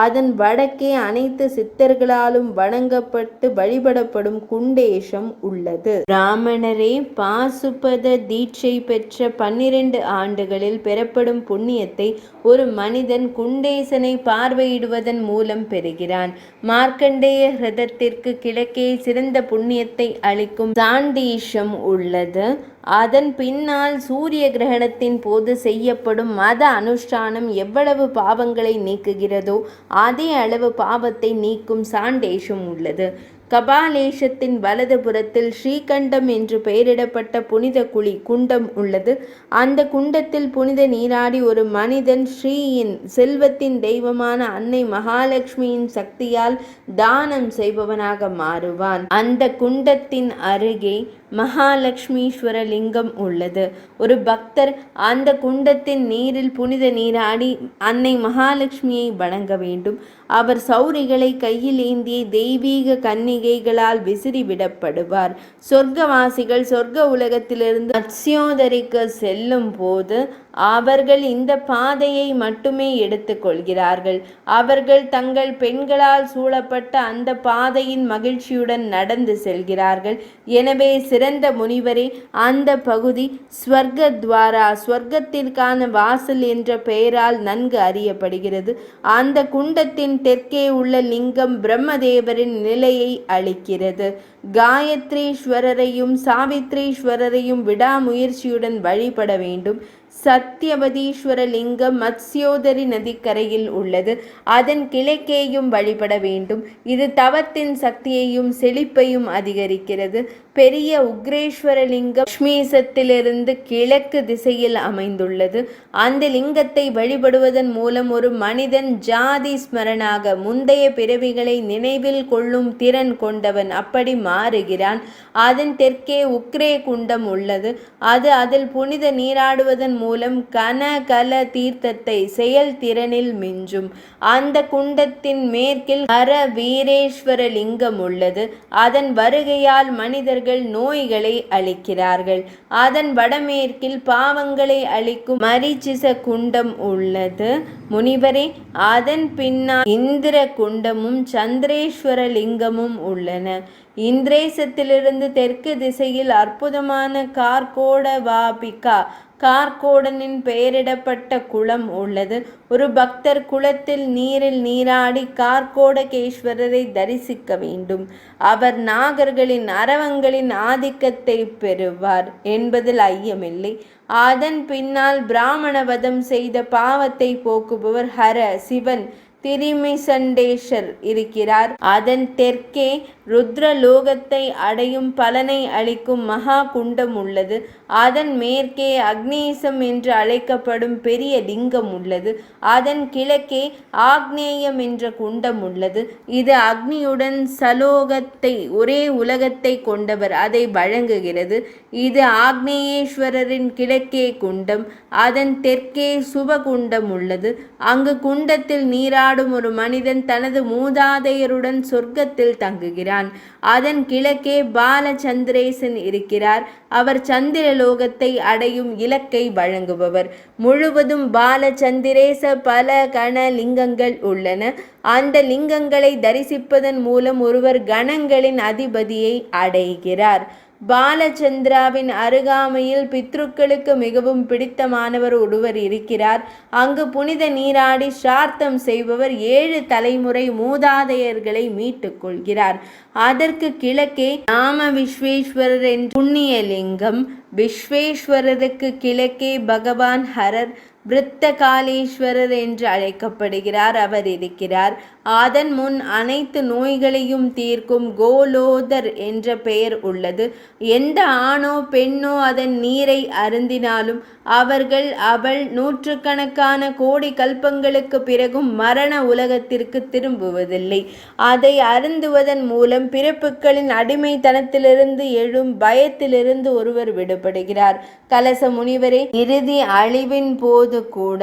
அதன் வடக்கே அனைத்து சித்தர்களாலும் வணங்கப்பட்டு வழிபடப்படும் குண்டேசம் உள்ளது. பிராமணரே பாசுபத தீட்சை பெற்ற 12 ஆண்டுகளில் பெறப்படும் புண்ணியத்தை ஒரு மனிதன் குண்டேசனை பார்வையிடுவதன் மூலம் பெறுகிறான். மார்க்கண்டேய ஹிரதத்திற்கு கிழக்கே சிறந்த புண்ணியத்தை அளிக்கும் சாண்டீஷம் உள்ளது. அதன் பின்னால் சூரிய கிரகணத்தின் போது செய்யப்படும் மத அனுஷ்டானம் எவ்வளவு பாவங்களை நீக்குகிறதோ அதே அளவு பாவத்தை நீக்கும் சாண்டேஷம் உள்ளது. கபாலேஷத்தின் வலது புறத்தில் ஸ்ரீகண்டம் என்று பெயரிடப்பட்ட புனித குழி குண்டம் உள்ளது. அந்த குண்டத்தில் புனித நீராடி ஒரு மனிதன் ஸ்ரீயின் செல்வத்தின் தெய்வமான அன்னை மகாலட்சுமியின் சக்தியால் தானம் செய்பவனாக மாறுவான். அந்த குண்டத்தின் அருகே மகாலட்சுமீஸ்வர லிங்கம் உள்ளது. ஒரு பக்தர் அந்த குண்டத்தின் நீரில் புனித நீராடி அன்னை மகாலட்சுமியை வணங்க வேண்டும். அவர் சௌரிகளை கையில் ஏந்திய தெய்வீக கன்னிகைகளால் விசிறிவிடப்படுவார். சொர்க்கவாசிகள் சொர்க்க உலகத்திலிருந்து மத்ஸ்யோதரிக்கு செல்லும் போது அவர்கள் இந்த பாதையை மட்டுமே எடுத்துக்கொள்கிறார்கள். அவர்கள் தங்கள் பெண்களால் சூழப்பட்ட அந்த பாதையின் மகிழ்ச்சியுடன் நடந்து செல்கிறார்கள். எனவே சிறந்த முனிவரே, அந்த பகுதி ஸ்வர்கத்வாரா ஸ்வர்க்கத்திற்கான வாசல் என்ற பெயரால் நன்கு அறியப்படுகிறது. அந்த குண்டத்தின் தெற்கே உள்ள லிங்கம் பிரம்மதேவரின் நிலையை அளிக்கிறது. காயத்ரீஸ்வரரையும் சாவித்ரீஸ்வரரையும் விடாமுயற்சியுடன் வழிபட வேண்டும். சத்யவதீஸ்வர லிங்கம் மத்ஸ்யோதரி நதிக்கரையில் உள்ளது. அதன் கிழக்கேயும் வழிபட வேண்டும். இது தவத்தின் சக்தியையும் செழிப்பையும் அதிகரிக்கிறது. பெரிய உக்ரேஸ்வர லிங்கம் லக்ஷ்மீசத்திலிருந்து கிழக்கு திசையில் அமைந்துள்ளது. அந்த லிங்கத்தை வழிபடுவதன் மூலம் ஒரு மனிதன் ஜாதி ஸ்மரணாக முந்தைய பிறவிகளை நினைவில் கொள்ளும் திறன் கொண்டவன் அப்படி மாறுகிறான். அதன் தெற்கே உக்ரே குண்டம் உள்ளது. அதில் புனித நீராடுவதன் மூலம் கனகல தீர்த்தத்தை செயல்திறனில் மிஞ்சும். அந்த குண்டத்தின் மேற்கில் ஹர வீரேஸ்வர லிங்கம் உள்ளது. அதன் வருகையால் மனிதர்கள் நோய்களை அளிக்கிறார்கள். அதன் வடமேற்கில் பாவங்களை அளிக்கும் மரீச்சிச குண்டம் உள்ளது. முனிவரே, அதன் பின்னால் இந்திர குண்டமும் சந்திரேஸ்வர லிங்கமும் உள்ளன. இந்திரேசத்திலிருந்து தெற்கு திசையில் அற்புதமான கார்கோடவாபிகா கார்கோடனின் பெயரிடப்பட்ட குளம் உள்ளது. ஒரு பக்தர் குளத்தில் நீரில் நீராடி கார்கோடகேஸ்வரரை தரிசிக்க வேண்டும். அவர் நாகர்களின் அரவங்களின் ஆதிக்கத்தை பெறுவார் என்பதில் ஐயமில்லை. அதன் பின்னால் பிராமணவதம் செய்த பாவத்தை போக்குபவர் ஹர சிவன் திரிமிசண்டேஸ்வர் இருக்கிறார். அதன் தெற்கே ருத்ரலோகத்தை அடையும் பலனை அளிக்கும் மகா குண்டம் உள்ளது. அதன் மேற்கே அக்னேசம் என்று அழைக்கப்படும் பெரிய லிங்கம் உள்ளது. அதன் கிழக்கே ஆக்னேயம் என்ற குண்டம் உள்ளது. இது அக்னியுடன் சலோகத்தை ஒரே உலகத்தை கொண்டவர் அதை வழங்குகிறது. இது ஆக்னேயேஸ்வரரின் கிழக்கே குண்டம். அதன் தெற்கே சுபகுண்டம் உள்ளது. அங்கு குண்டத்தில் நீராடும் ஒரு மனிதன் தனது மூதாதையருடன் சொர்க்கத்தில் தங்குகிறான். அதன் கிழக்கே பாலச்சந்திரேசன் இருக்கிறார். அவர் சந்திரலோகத்தை அடையும் இலக்கை வழங்குபவர். முழுவதும் பாலச்சந்திரேச பல கண லிங்கங்கள் உள்ளன. அந்த லிங்கங்களை தரிசிப்பதன் மூலம் ஒருவர் கணங்களின் அதிபதியை அடைகிறார். பாலச்சந்திராவின் அருகாமையில் பித்ருக்களுக்கு மிகவும் பிடித்தமானவர் ஒருவர் இருக்கிறார். அங்கு புனித நீராடி சிரார்த்தம் செய்பவர் 7 தலைமுறை மூதாதையர்களை மீட்டுக் கொள்கிறார். அதற்கு கிழக்கே நாம விஸ்வேஸ்வரர் என்ற புண்ணிய லிங்கம். விஸ்வேஸ்வரருக்கு கிழக்கே பகவான் ஹரர் விருத்தகாலேஸ்வரர் என்று அழைக்கப்படுகிறார் அவர் இருக்கிறார். அதன் முன் அனைத்து நோய்களையும் தீர்க்கும் கோலோதர் என்ற பெயர் உள்ளது. எந்த ஆணோ பெண்ணோ அதன் நீரை அருந்தினாலும் அவள் நூற்றுக்கணக்கான கோடி கல்பங்களுக்கு பிறகும் மரண உலகத்திற்கு திரும்புவதில்லை. அதை அருந்துவதன் மூலம் பிறப்புகளின் அடிமைத்தனத்திலிருந்து எழும் பயத்திலிருந்து ஒருவர் விடுபடுகிறார். கலச முனிவரே, இறுதி அழிவின் போது கூட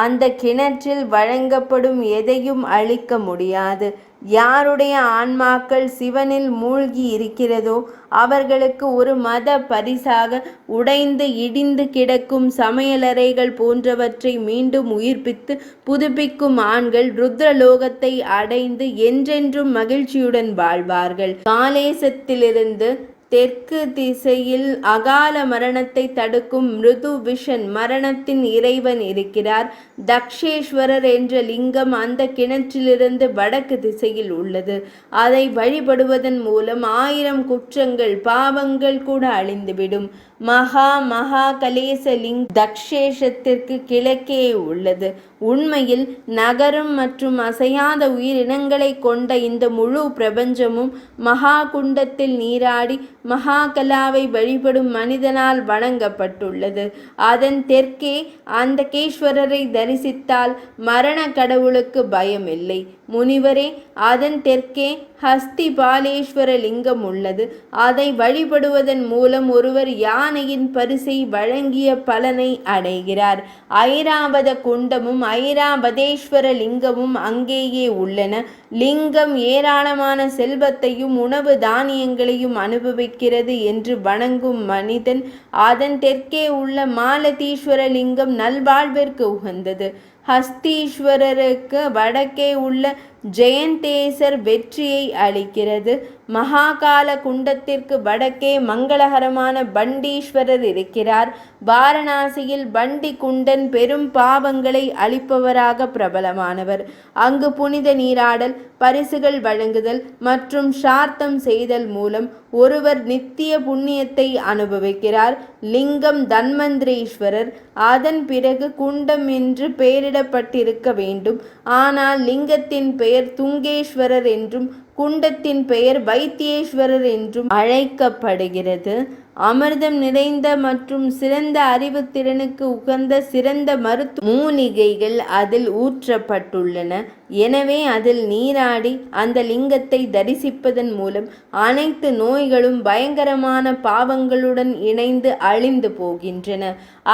அந்த கிணற்றில் வழங்கப்படும் எதையும் அழிக்க முடியாது. யாருடைய ஆன்மாக்கள் சிவனில் மூழ்கி இருக்கிறதோ அவர்களுக்கு ஒரு மத பரிசாக உடைந்து இடிந்து கிடக்கும் சமையலறைகள் போன்றவற்றை மீண்டும் உயிர்ப்பித்து புதுப்பிக்கும் ஆண்கள் ருத்ரலோகத்தை அடைந்து என்றென்றும் மகிழ்ச்சியுடன் வாழ்வார்கள். காலேசத்திலிருந்து தெற்கு திசையில் அகால மரணத்தை தடுக்கும் மிருது விஷன் மரணத்தின் இறைவன் இருக்கிறார். தக்ஷேஸ்வரர் என்ற லிங்கம் அந்த கிணற்றிலிருந்து வடக்கு திசையில் உள்ளது. அதை வழிபடுவதன் மூலம் 1000 குற்றங்கள் பாவங்கள் கூட அழிந்துவிடும். மகா கலேச தக்ஷேஷத்திற்கு கிழக்கே உள்ளது. உண்மையில் நகரும் மற்றும் அசையாத உயிரினங்களை கொண்ட இந்த முழு பிரபஞ்சமும் மகா குண்டத்தில் நீராடி மகாகலாவை வழிபடும் மனிதனால் வணங்கப்பட்டுள்ளது. அதன் தெற்கே அந்தகேஸ்வரரை தரிசித்தால் மரண கடவுளுக்கு பயமில்லை. முனிவரே, அதன் தெற்கே ஹஸ்தி பாலேஸ்வர லிங்கம் உள்ளது. அதை வழிபடுவதன் மூலம் ஒருவர் யானையின் பரிசை வழங்கிய பலனை அடைகிறார். ஐராவத குண்டமும் ஐராவதேஸ்வர லிங்கமும் அங்கேயே உள்ளன. லிங்கம் ஏராளமான செல்வத்தையும் உணவு தானியங்களையும் அனுபவிக்கிறது என்று வணங்கும் மனிதன் அதன் தெற்கே உள்ள மாலதீஸ்வர லிங்கம் நல்வாழ்விற்கு உகந்தது. ஹஸ்தீஸ்வரருக்கு வடக்கே உள்ள ஜெயந்தேசர் வெற்றியை அளிக்கிறது. மகாகால குண்டத்திற்கு வடக்கே மங்களகரமான பண்டீஸ்வரர் இருக்கிறார். வாரணாசியில் பண்டி குண்டன் பெரும் பாவங்களை அளிப்பவராக பிரபலமானவர். அங்கு புனித நீராடல், பரிசுகள் வழங்குதல் மற்றும் சார்த்தம் செய்தல் மூலம் ஒருவர் நித்திய புண்ணியத்தை அனுபவிக்கிறார். லிங்கம் தன்வந்திரேஸ்வரர். அதன் பிறகு குண்டம் என்று பெயரிடப்பட்டிருக்க வேண்டும். ஆனால் லிங்கத்தின் பெயர் துங்கேஸ்வரர் என்றும் குண்டத்தின் பெயர் வைத்தியேஸ்வரர் என்றும் அழைக்கப்படுகிறது. அமிர்தம் நிறைந்த மற்றும் சிறந்த அறிவுத்திறனுக்கு உகந்த சிறந்த மருத்துவ மூலிகைகள் அதில் ஊற்றப்பட்டுள்ளன. எனவே அதில் நீராடி அந்த லிங்கத்தை தரிசிப்பதன் மூலம் அனைத்து நோய்களும் பயங்கரமான பாவங்களுடன் இணைந்து அழிந்து போகின்றன.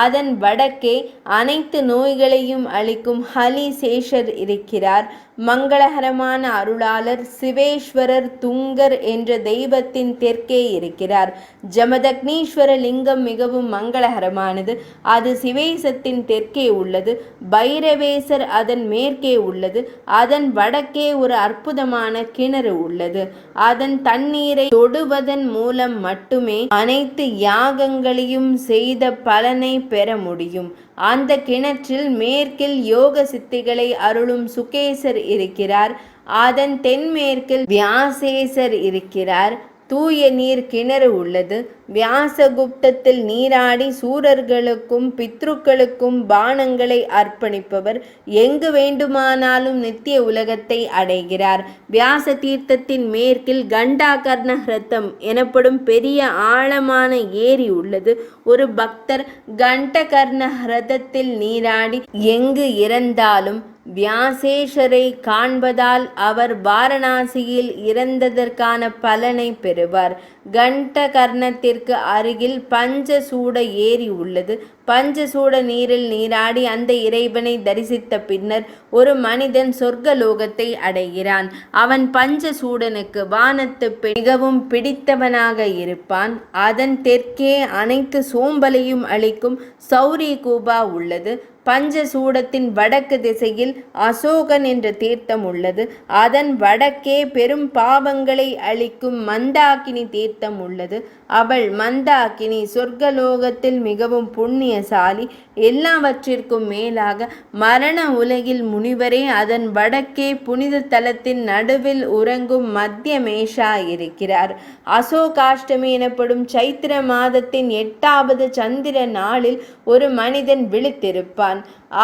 அதன் வடக்கே அனைத்து நோய்களையும் அளிக்கும் ஹலிசேஷர் இருக்கிறார். மங்களகரமான அருளாளர் சிவேஸ்வரர் துங்கர் என்ற தெய்வத்தின் தெற்கே இருக்கிறார். ஜமதக்னீஸ்வர லிங்கம் மிகவும் மங்களகரமானது. அது சிவேசத்தின் தெற்கே உள்ளது. பைரவேசர் அதன் மேற்கே உள்ளது. அதன் வடக்கே ஒரு அற்புதமான கிணறு உள்ளது. அதன் தண்ணீரை தொடுவதன் மூலம் மட்டுமே அனைத்து யாகங்களையும் செய்த பலனை பெற முடியும். அந்த கிணற்றில் மேற்கில் யோக சித்திகளை அருளும் சுகேசர் இருக்கிறார். அதன் தென்மேற்கில் வியாசேசர் இருக்கிறார். தூய நீர் கிணறு உள்ளது. வியாசகுப்தத்தில் நீராடி சூரர்களுக்கும் பித்ருக்களுக்கும் பானங்களை அர்ப்பணிப்பவர் எங்கு வேண்டுமானாலும் நித்திய உலகத்தை அடைகிறார். வியாச தீர்த்தத்தின் மேற்கில் கண்டாகர்ண ஹ்ரதம் எனப்படும் பெரிய ஆழமான ஏரி உள்ளது. ஒரு பக்தர் கண்டகர்ண ஹ்ரதத்தில் நீராடி எங்கு இறந்தாலும் வியாசேஸ்வரை காண்பதால் அவர் வாரணாசியில் இறந்ததற்கான பலனை பெறுவார். கண்டகர்ணத்திற்கு அருகில் பஞ்சசூட ஏரி உள்ளது. பஞ்சசூட நீரில் நீராடி அந்த இறைவனை தரிசித்த பின்னர் ஒரு மனிதன் சொர்க்கலோகத்தை அடைகிறான். அவன் பஞ்சசூடனுக்கு வானத்து மிகவும் பிடித்தவனாக இருப்பான். அதன் தெற்கே அனைத்து சோம்பலையும் அளிக்கும் சௌரி கூபா உள்ளது. பஞ்சசூடத்தின் வடக்கு திசையில் அசோகன் என்ற தீர்த்தம் உள்ளது. அதன் வடக்கே பெரும் பாவங்களை அளிக்கும் மந்தாகினி தீர்த்தம் உள்ளது. அவள் மந்தாகினி சொர்க்கலோகத்தில் மிகவும் புண்ணியசாலி. எல்லாவற்றிற்கும் மேலாக மரண உலகில் முனிவரே அதன் வடக்கே புனித தலத்தின் நடுவில் உறங்கும் மத்தியமேஷா இருக்கிறார். அசோகாஷ்டமி எனப்படும் சைத்திர மாதத்தின் 8வது சந்திர நாளில் ஒரு மனிதன் விழித்திருப்பான்.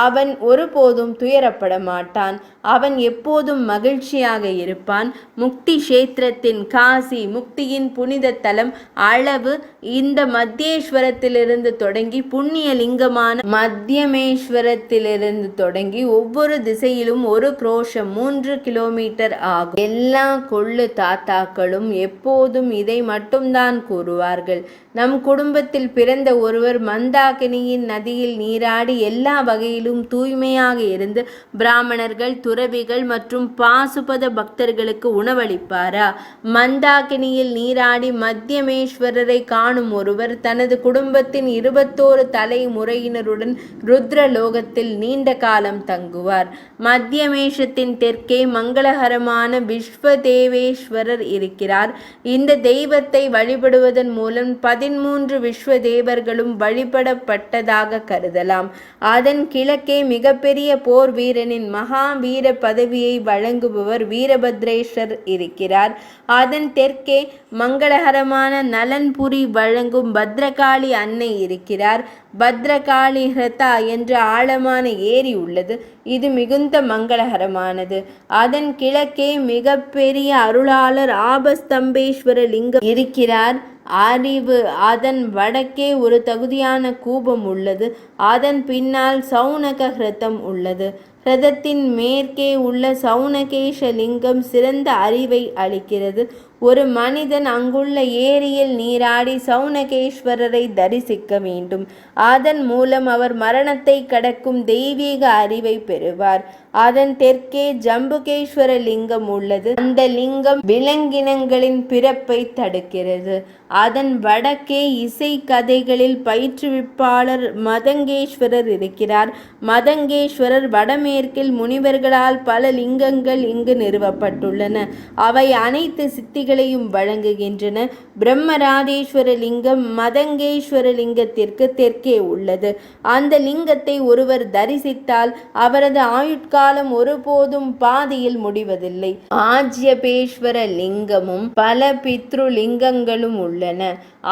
அவன் ஒருபோதும் துயரப்பட மாட்டான். அவன் எப்போதும் மகிழ்ச்சியாக இருப்பான். முக்தி கஷேத்திரத்தின் காசி முக்தியின் புனித தலம் அளவு இந்த மத்தியேஸ்வரத்திலிருந்து தொடங்கி புண்ணிய லிங்கமான மத்தியமேஸ்வரத்திலிருந்து தொடங்கி ஒவ்வொரு திசையிலும் 1 கிரோஷம் 3 கிலோமீட்டர் ஆகும். எல்லா கொள்ளு தாத்தாக்களும் எப்போதும் இதை மட்டும்தான் கூறுவார்கள். நம் குடும்பத்தில் பிறந்த ஒருவர் மந்தாகினியின் நதியில் நீராடி எல்லா வகையிலும் தூய்மையாக இருந்து பிராமணர்கள், துறவிகள் மற்றும் பாசுபத பக்தர்களுக்கு உணவளிப்பாரா? மந்தாகினியில் நீராடி மத்தியமேஸ்வரரை காணும் ஒருவர் தனது குடும்பத்தின் 21 தலைமுறையினருடன் ருத்ரலோகத்தில் நீண்ட காலம் தங்குவார். மத்தியமேஷத்தின் தெற்கே மங்களகரமான விஸ்வதேவேஸ்வரர் இருக்கிறார். இந்த தெய்வத்தை வழிபடுவதன் மூலம் 13 விஸ்வதேவர்களும் வழிபடப்பட்டதாக கருதலாம். அதன் கிழக்கே மிகப்பெரிய போர் வீரனின் மகாவீர பதவியை வழங்குபவர் வீரபத்ரேஸ்வர் இருக்கிறார். அதன் தெற்கே மங்களகரமான நலன்புரி வழங்கும் பத்ரகாளி அன்னை இருக்கிறார். பத்ரகாளி ஹ்ரதா என்ற ஆழமான ஏரி உள்ளது. இது மிகுந்த மங்களகரமானது. அதன் கிழக்கே மிகப்பெரிய அருளாளர் ஆபஸ்தம்பேஸ்வர லிங்கம் இருக்கிறார். அறிவு அதன் வடக்கே ஒரு தகுதியான கூபம் உள்ளது. அதன் பின்னால் சௌனக ஹ்ரதம் உள்ளது. ஹ்ரதத்தின் மேற்கே உள்ள சௌனகேஷ லிங்கம் சிறந்த அறிவை அளிக்கிறது. ஒரு மனிதன் அங்குள்ள ஏரியில் நீராடி சௌனகேஸ்வரரை தரிசிக்க வேண்டும். அதன் மூலம் அவர் மரணத்தை கடக்கும் தெய்வீக அறிவை பெறுவார். அதன் தெற்கே ஜம்புகேஸ்வர லிங்கம் உள்ளது. அந்த லிங்கம் விலங்கினங்களின் பிறப்பை தடுக்கிறது. அதன் வடக்கே இசை கதைகளில் பயிற்றுவிப்பாளர் மதங்கேஸ்வரர் இருக்கிறார். மதங்கேஸ்வரர் வடமேற்கில் முனிவர்களால் பல லிங்கங்கள் இங்கு நிறுவப்பட்டுள்ளன. அவை அனைத்து சித்திகளையும் வழங்குகின்றன. பிரம்மராதேஸ்வர லிங்கம் மதங்கேஸ்வர லிங்கத்திற்கு தெற்கே உள்ளது. அந்த லிங்கத்தை ஒருவர் தரிசித்தால் அவரது ஆயுட்காலம் ஒருபோதும் பாதியில் முடிவதில்லை. ஆஜ்யபேஸ்வர லிங்கமும் பல பித்ரு லிங்கங்களும் உள்ளன.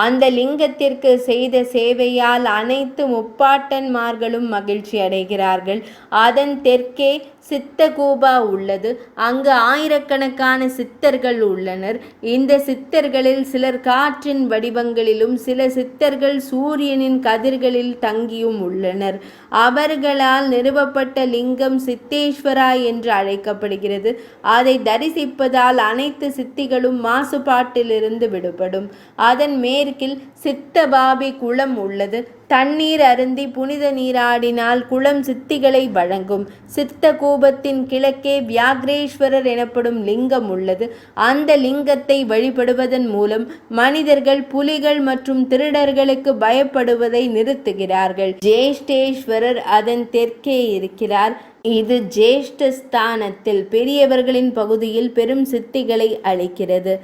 அந்த லிங்கத்திற்கு செய்த சேவையால் அனைத்து முப்பாட்டன்மார்களும் மகிழ்ச்சி அடைகிறார்கள். அதன் தெற்கே சித்தகூபா உள்ளது. அங்கு ஆயிரக்கணக்கான சித்தர்கள் உள்ளனர். இந்த சித்தர்களில் சிலர் காற்றின் வடிவங்களிலும் சில சித்தர்கள் சூரியனின் கதிர்களில் தங்கியும் உள்ளனர். அவர்களால் நிறுவப்பட்ட லிங்கம் சித்தேஸ்வரா என்று அழைக்கப்படுகிறது. அதை தரிசிப்பதால் அனைத்து சித்திகளும் மாசுபாட்டிலிருந்து விடுபடும். அதன் மேற்கில் சித்தபாபி குளம் உள்ளது. தண்ணீர் அருந்தி புனித நீராடினால் குளம் சித்திகளை வழங்கும். சித்த கூபத்தின் கிழக்கே வியாக்ரேஸ்வரர் எனப்படும் லிங்கம் உள்ளது. அந்த லிங்கத்தை வழிபடுவதன் மூலம் மனிதர்கள் புலிகள் மற்றும் திருடர்களுக்கு பயப்படுவதை நிறுத்துகிறார்கள். ஜேஷ்டேஸ்வரர் அதன் தெற்கே இருக்கிறார். இது ஜேஷ்டஸ்தானத்தில் பெரியவர்களின் பகுதியில் பெரும் சித்திகளை அளிக்கிறது.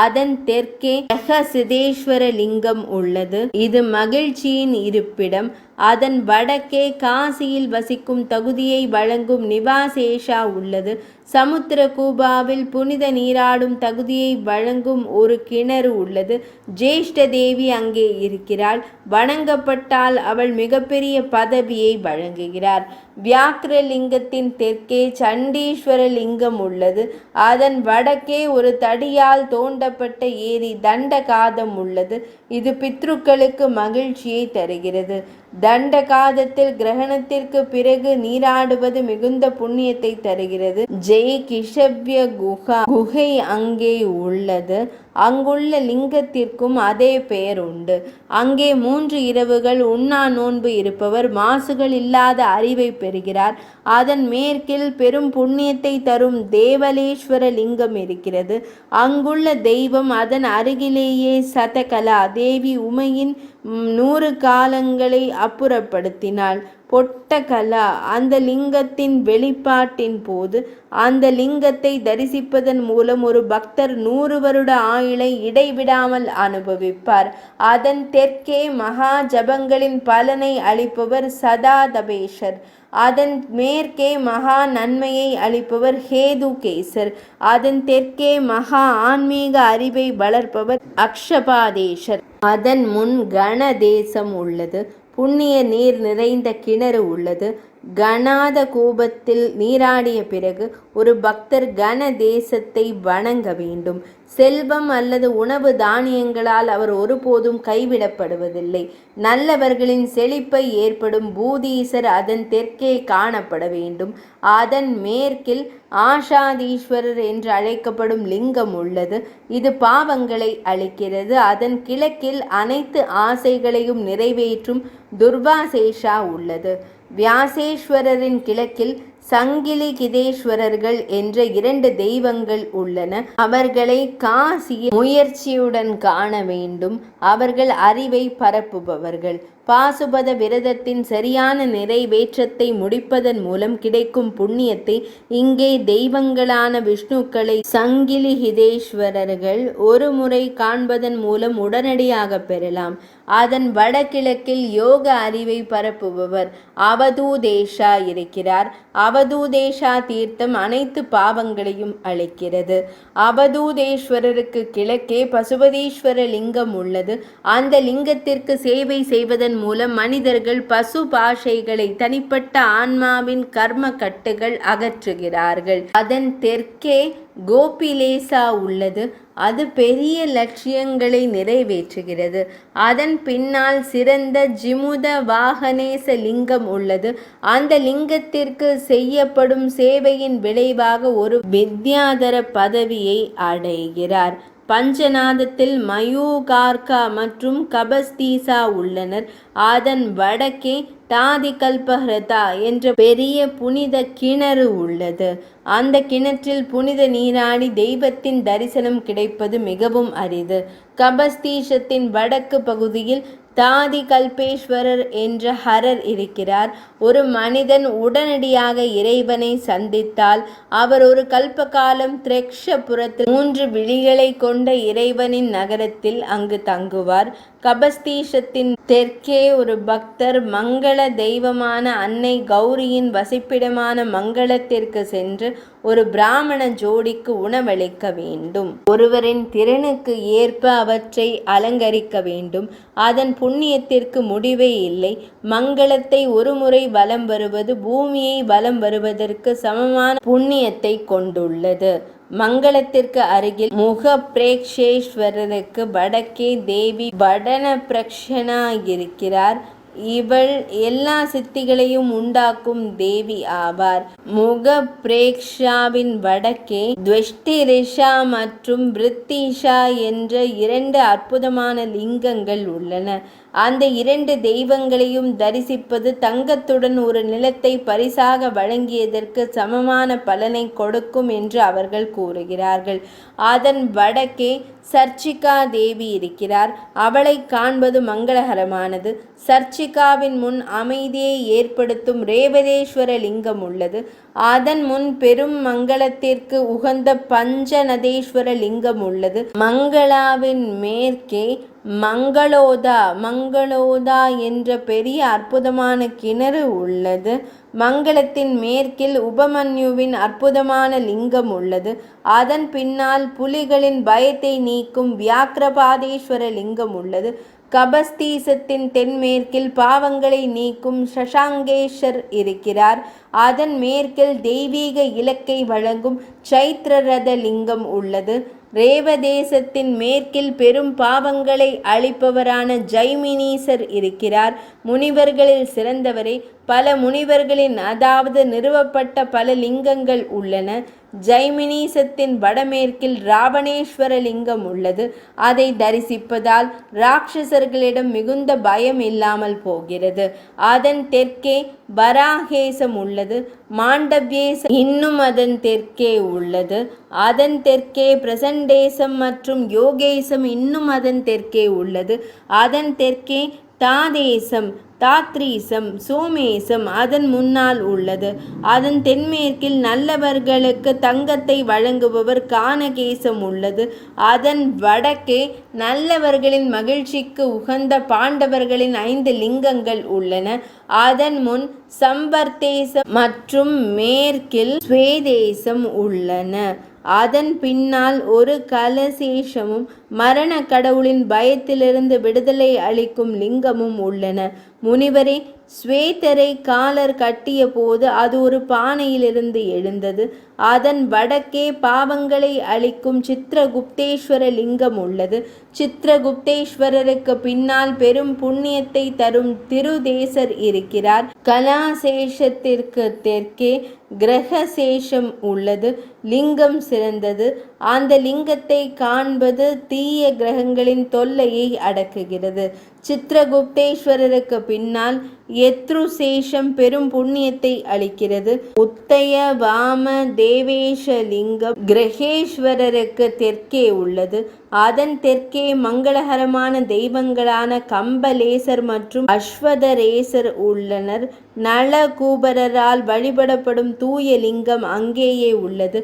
அதன் தெற்கே சிதேஸ்வர லிங்கம் உள்ளது. இது மகிழ்ச்சியின் இருப்பிடம். அதன் வடக்கே காசியில் வசிக்கும் தகுதியை வழங்கும் நிவாசேஷா உள்ளது. சமுத்திரகூபாவில் புனித நீராடும் தகுதியை வழங்கும் ஒரு கிணறு உள்ளது. ஜேஷ்ட தேவி அங்கே இருக்கிறாள். வணங்கப்பட்டால் அவள் மிகப்பெரிய பதவியை வழங்குகிறார். வியாக்கிரலிங்கத்தின் தெற்கே சண்டீஸ்வர லிங்கம் உள்ளது. அதன் வடக்கே ஒரு தடியால் தோண்டப்பட்ட ஏரி தண்டகாதம் உள்ளது. இது பித்ருக்களுக்கு மகிழ்ச்சியை தருகிறது. தண்டகாதத்தில் கிரகணத்திற்கு பிறகு நீராடுவது மிகுந்த புண்ணியத்தை தருகிறது. ஜெய் கிஷவ்ய குகை அங்கே உள்ளது. அங்குள்ள லிங்கத்திற்கும் அதே பெயர் உண்டு. அங்கே 3 இரவுகள் உண்ணா நோன்பு இருப்பவர் மாசுகள் இல்லாத அறிவை பெறுகிறார். அதன் மேற்கில் பெரும் புண்ணியத்தை தரும் தேவலேஸ்வர லிங்கம் இருக்கிறது. அங்குள்ள தெய்வம் அதன் அருகிலேயே சதகலா தேவி உமையின் 100 காலங்களை அப்புறப்படுத்தினாள். பொட்டகலா அந்த லிங்கத்தின் வெளிப்பாட்டின் போது அந்த லிங்கத்தை தரிசிப்பதன் மூலம் ஒரு பக்தர் 100 வருட ஆயுளை இடைவிடாமல் அனுபவிப்பார். அதன் தெற்கே மகா ஜபங்களின் பலனை அளிப்பவர் சதாதபேஷர். அதன் மேற்கே மகா நன்மையை அளிப்பவர் ஹேதுகேசர். அதன் தெற்கே மகா ஆன்மீக அறிவை வளர்ப்பவர் அக்ஷபாதேஷர். அதன் முன் கணதேசம் உள்ளது. புண்ணிய நீர் நிறைந்த கிணறு உள்ளது. கணாத கோபத்தில் நீராடிய பிறகு ஒரு பக்தர் கண தேசத்தை வணங்க வேண்டும். செல்வம் அல்லது உணவு தானியங்களால் அவர் ஒருபோதும் கைவிடப்படுவதில்லை. நல்லவர்களின் செழிப்பை ஏற்படும் பூதீசர் அதன் தெற்கே காணப்பட வேண்டும். அதன் மேற்கில் ஆஷாதீஸ்வரர் என்று அழைக்கப்படும் லிங்கம் உள்ளது. இது பாவங்களை அளிக்கிறது. அதன் கிழக்கில் அனைத்து ஆசைகளையும் நிறைவேற்றும் துர்வாசேஷா உள்ளது. வியாசேஸ்வரரின் கிழக்கில் சங்கிலி கிதேஸ்வரர்கள் என்ற 2 தெய்வங்கள் உள்ளன. அவர்களை காசியில் முயற்சியுடன் காண வேண்டும். அவர்கள் அறிவை பரப்புபவர்கள். பாசுபத விரதத்தின் சரியான நிறைவேற்றத்தை முடிப்பதன் மூலம் கிடைக்கும் புண்ணியத்தை இங்கே தெய்வங்களான விஷ்ணுக்களை சங்கிலி ஹிதேஸ்வரர்கள் ஒரு முறை காண்பதன் மூலம் உடனடியாக பெறலாம். அதன் வடகிழக்கில் யோக அறிவை பரப்புபவர் அவதூதேஷா இருக்கிறார். அவதூதேஷா தீர்த்தம் அனைத்து பாவங்களையும் அளிக்கிறது. அவதூதேஸ்வரருக்கு கிழக்கே பசுபதீஸ்வர லிங்கம் உள்ளது. அந்த லிங்கத்திற்கு சேவை செய்வதன் மூலம் மனிதர்கள் பசு பாஷைகளை தனிப்பட்ட ஆன்மாவின் கர்ம கட்டுகள் அகற்றுகிறார்கள். அதன் தெற்கே கோபிலேசா உள்ளது. அது பெரிய லட்சியங்களை நிறைவேற்றுகிறது. அதன் பின்னால் சிறந்த ஜிமுத வாகனேச லிங்கம் உள்ளது. அந்த லிங்கத்திற்கு செய்யப்படும் சேவையின் விளைவாக ஒரு வித்யாதர பதவியை அடைகிறார். பஞ்சநாதத்தில் மயூகார்கா மற்றும் கபஸ்தீசா உள்ளனர். அதன் வடக்கே தாதிகல்பஹ்ரதா என்ற பெரிய புனித கிணறு உள்ளது. அந்த கிணற்றில் புனித நீராடி தெய்வத்தின் தரிசனம் கிடைப்பது மிகவும் அரிது. கபஸ்தீஷத்தின் வடக்கு பகுதியில் தாதி கல்பேஸ்வரர் என்ற ஹரர் இருக்கிறார். ஒரு மனிதன் உடனடியாக இறைவனை சந்தித்தால் அவர் ஒரு கல்பகாலம் திரக்ஷபுரத்தில் 3 விழிகளை கொண்ட இறைவனின் நகரத்தில் அங்கு தங்குவார். கபஸ்தீஷத்தின் தெற்கே ஒரு பக்தர் மங்கள தெய்வமான அன்னை கௌரியின் வசிப்பிடமான மங்களத்திற்கு சென்று ஒரு பிராமண ஜோடிக்கு உணவளிக்க வேண்டும். ஒருவரின் திறனுக்கு ஏற்ப அவற்றை அலங்கரிக்க வேண்டும். அதன் புண்ணியத்திற்கு முடிவே இல்லை. மங்களத்தை ஒரு முறை வலம் வருவது பூமியை வலம் வருவதற்கு சமமான புண்ணியத்தை கொண்டுள்ளது. மங்களத்திற்கு அருகில் முக பிரேக்ஷேஸ்வரருக்கு வடக்கே தேவி வடன பிரக்ஷனா இருக்கிறார். இவள் எல்லா சித்திகளையும் உண்டாக்கும் தேவி ஆவார். முக பிரேக்ஷாவின் வடக்கே துவஷ்டிரிஷா மற்றும் விருத்திஷா என்ற 2 அற்புதமான லிங்கங்கள் உள்ளன. அந்த 2 தெய்வங்களையும் தரிசிப்பது தங்கத்துடன் ஒரு நிலத்தை பரிசாக வழங்கியதற்கு சமமான பலனை கொடுக்கும் என்று அவர்கள் கூறுகிறார்கள். அதன் வடக்கே சர்ச்சிகா தேவி இருக்கிறார். அவளை காண்பது மங்களகரமானது. சர்ச்சிகாவின் முன் அமைதியை ஏற்படுத்தும் ரேவதேஸ்வர லிங்கம் உள்ளது. அதன் முன் பெரும் மங்களத்திற்கு உகந்த பஞ்சநதேஸ்வர லிங்கம் உள்ளது. மங்களாவின் மேற்கே மங்களோதா என்ற பெரிய அற்புதமான கிணறு உள்ளது. மங்களத்தின் மேற்கில் உபமன்யுவின் அற்புதமான லிங்கம் உள்ளது. அதன் பின்னால் புலிகளின் பயத்தை நீக்கும் வியாக்கிரபாதேஸ்வர லிங்கம் உள்ளது. கபஸ்தீசத்தின் தென்மேற்கில் பாவங்களை நீக்கும் சசாங்கேஸ்வர் இருக்கிறார். அதன் மேற்கில் தெய்வீக இலக்கை வழங்கும் சைத்ரரத லிங்கம் உள்ளது. ரேவதேசத்தின் மேற்கில் பெரும் பாவங்களை அழிப்பவரான ஜைமினீசர் இருக்கிறார். முனிவர்களில் சிறந்தவரே. பல முனிவர்களின் அதாவது நிறுவப்பட்ட பல லிங்கங்கள் உள்ளன. ஜைமினீசத்தின் வடமேற்கில் ராவணேஸ்வர லிங்கம் உள்ளது. அதை தரிசிப்பதால் ராட்சசர்களிடம் மிகுந்த பயம் இல்லாமல் போகிறது. அதன் தெற்கே பராகேசம் உள்ளது. மாண்டவ்யேசம் இன்னும் அதன் தெற்கே உள்ளது. அதன் தெற்கே பிரசண்டேசம் மற்றும் யோகேசம் இன்னும் அதன் தெற்கே உள்ளது. அதன் தெற்கே தாதேசம், தாத்ரீசம், சோமேசம் அதன் முன்னால் உள்ளது. அதன் தென்மேற்கில் நல்லவர்களுக்கு தங்கத்தை வழங்குபவர் கானகேசம் உள்ளது. அதன் வடக்கே நல்லவர்களின் மகிழ்ச்சிக்கு உகந்த பாண்டவர்களின் 5 லிங்கங்கள் உள்ளன. அதன் முன் சம்பர்தேசம் மற்றும் மேற்கில் ஸ்வேதேசம் உள்ளன. அதன் பின்னால் ஒரு கலசேஷமும் மரண கடவுளின் பயத்திலிருந்து விடுதலை அளிக்கும் லிங்கமும் உள்ளன. முனிவரே, ஸ்வேதரை காலர் கட்டிய போது அது ஒரு பானையிலிருந்து எழுந்தது. அதன் வடக்கே பாவங்களை அளிக்கும் சித்திரகுப்தேஸ்வர லிங்கம் உள்ளது. சித்திரகுப்தேஸ்வரருக்கு பின்னால் பெரும் புண்ணியத்தை தரும் திருதேசர் இருக்கிறார். கலாசேஷத்திற்கு தெற்கே கிரகசேஷம் உள்ளது. லிங்கம் சிறந்தது. அந்த லிங்கத்தை காண்பது தீய கிரகங்களின் தொல்லையை அடக்குகிறது. சித்திரகுப்தேஸ்வரருக்கு பின்னால் எத்ருசேஷம் பெரும் புண்ணியத்தை அளிக்கிறது. உத்தய வாம தேவேஷ லிங்கம் கிரகேஸ்வரருக்கு தெற்கே உள்ளது. அதன் தெற்கே மங்களகரமான தெய்வங்களான கம்பலேசர் மற்றும் அஸ்வதரேசர் உள்ளனர். நளகூபரால் வழிபடப்படும் தூய லிங்கம் அங்கேயே உள்ளது.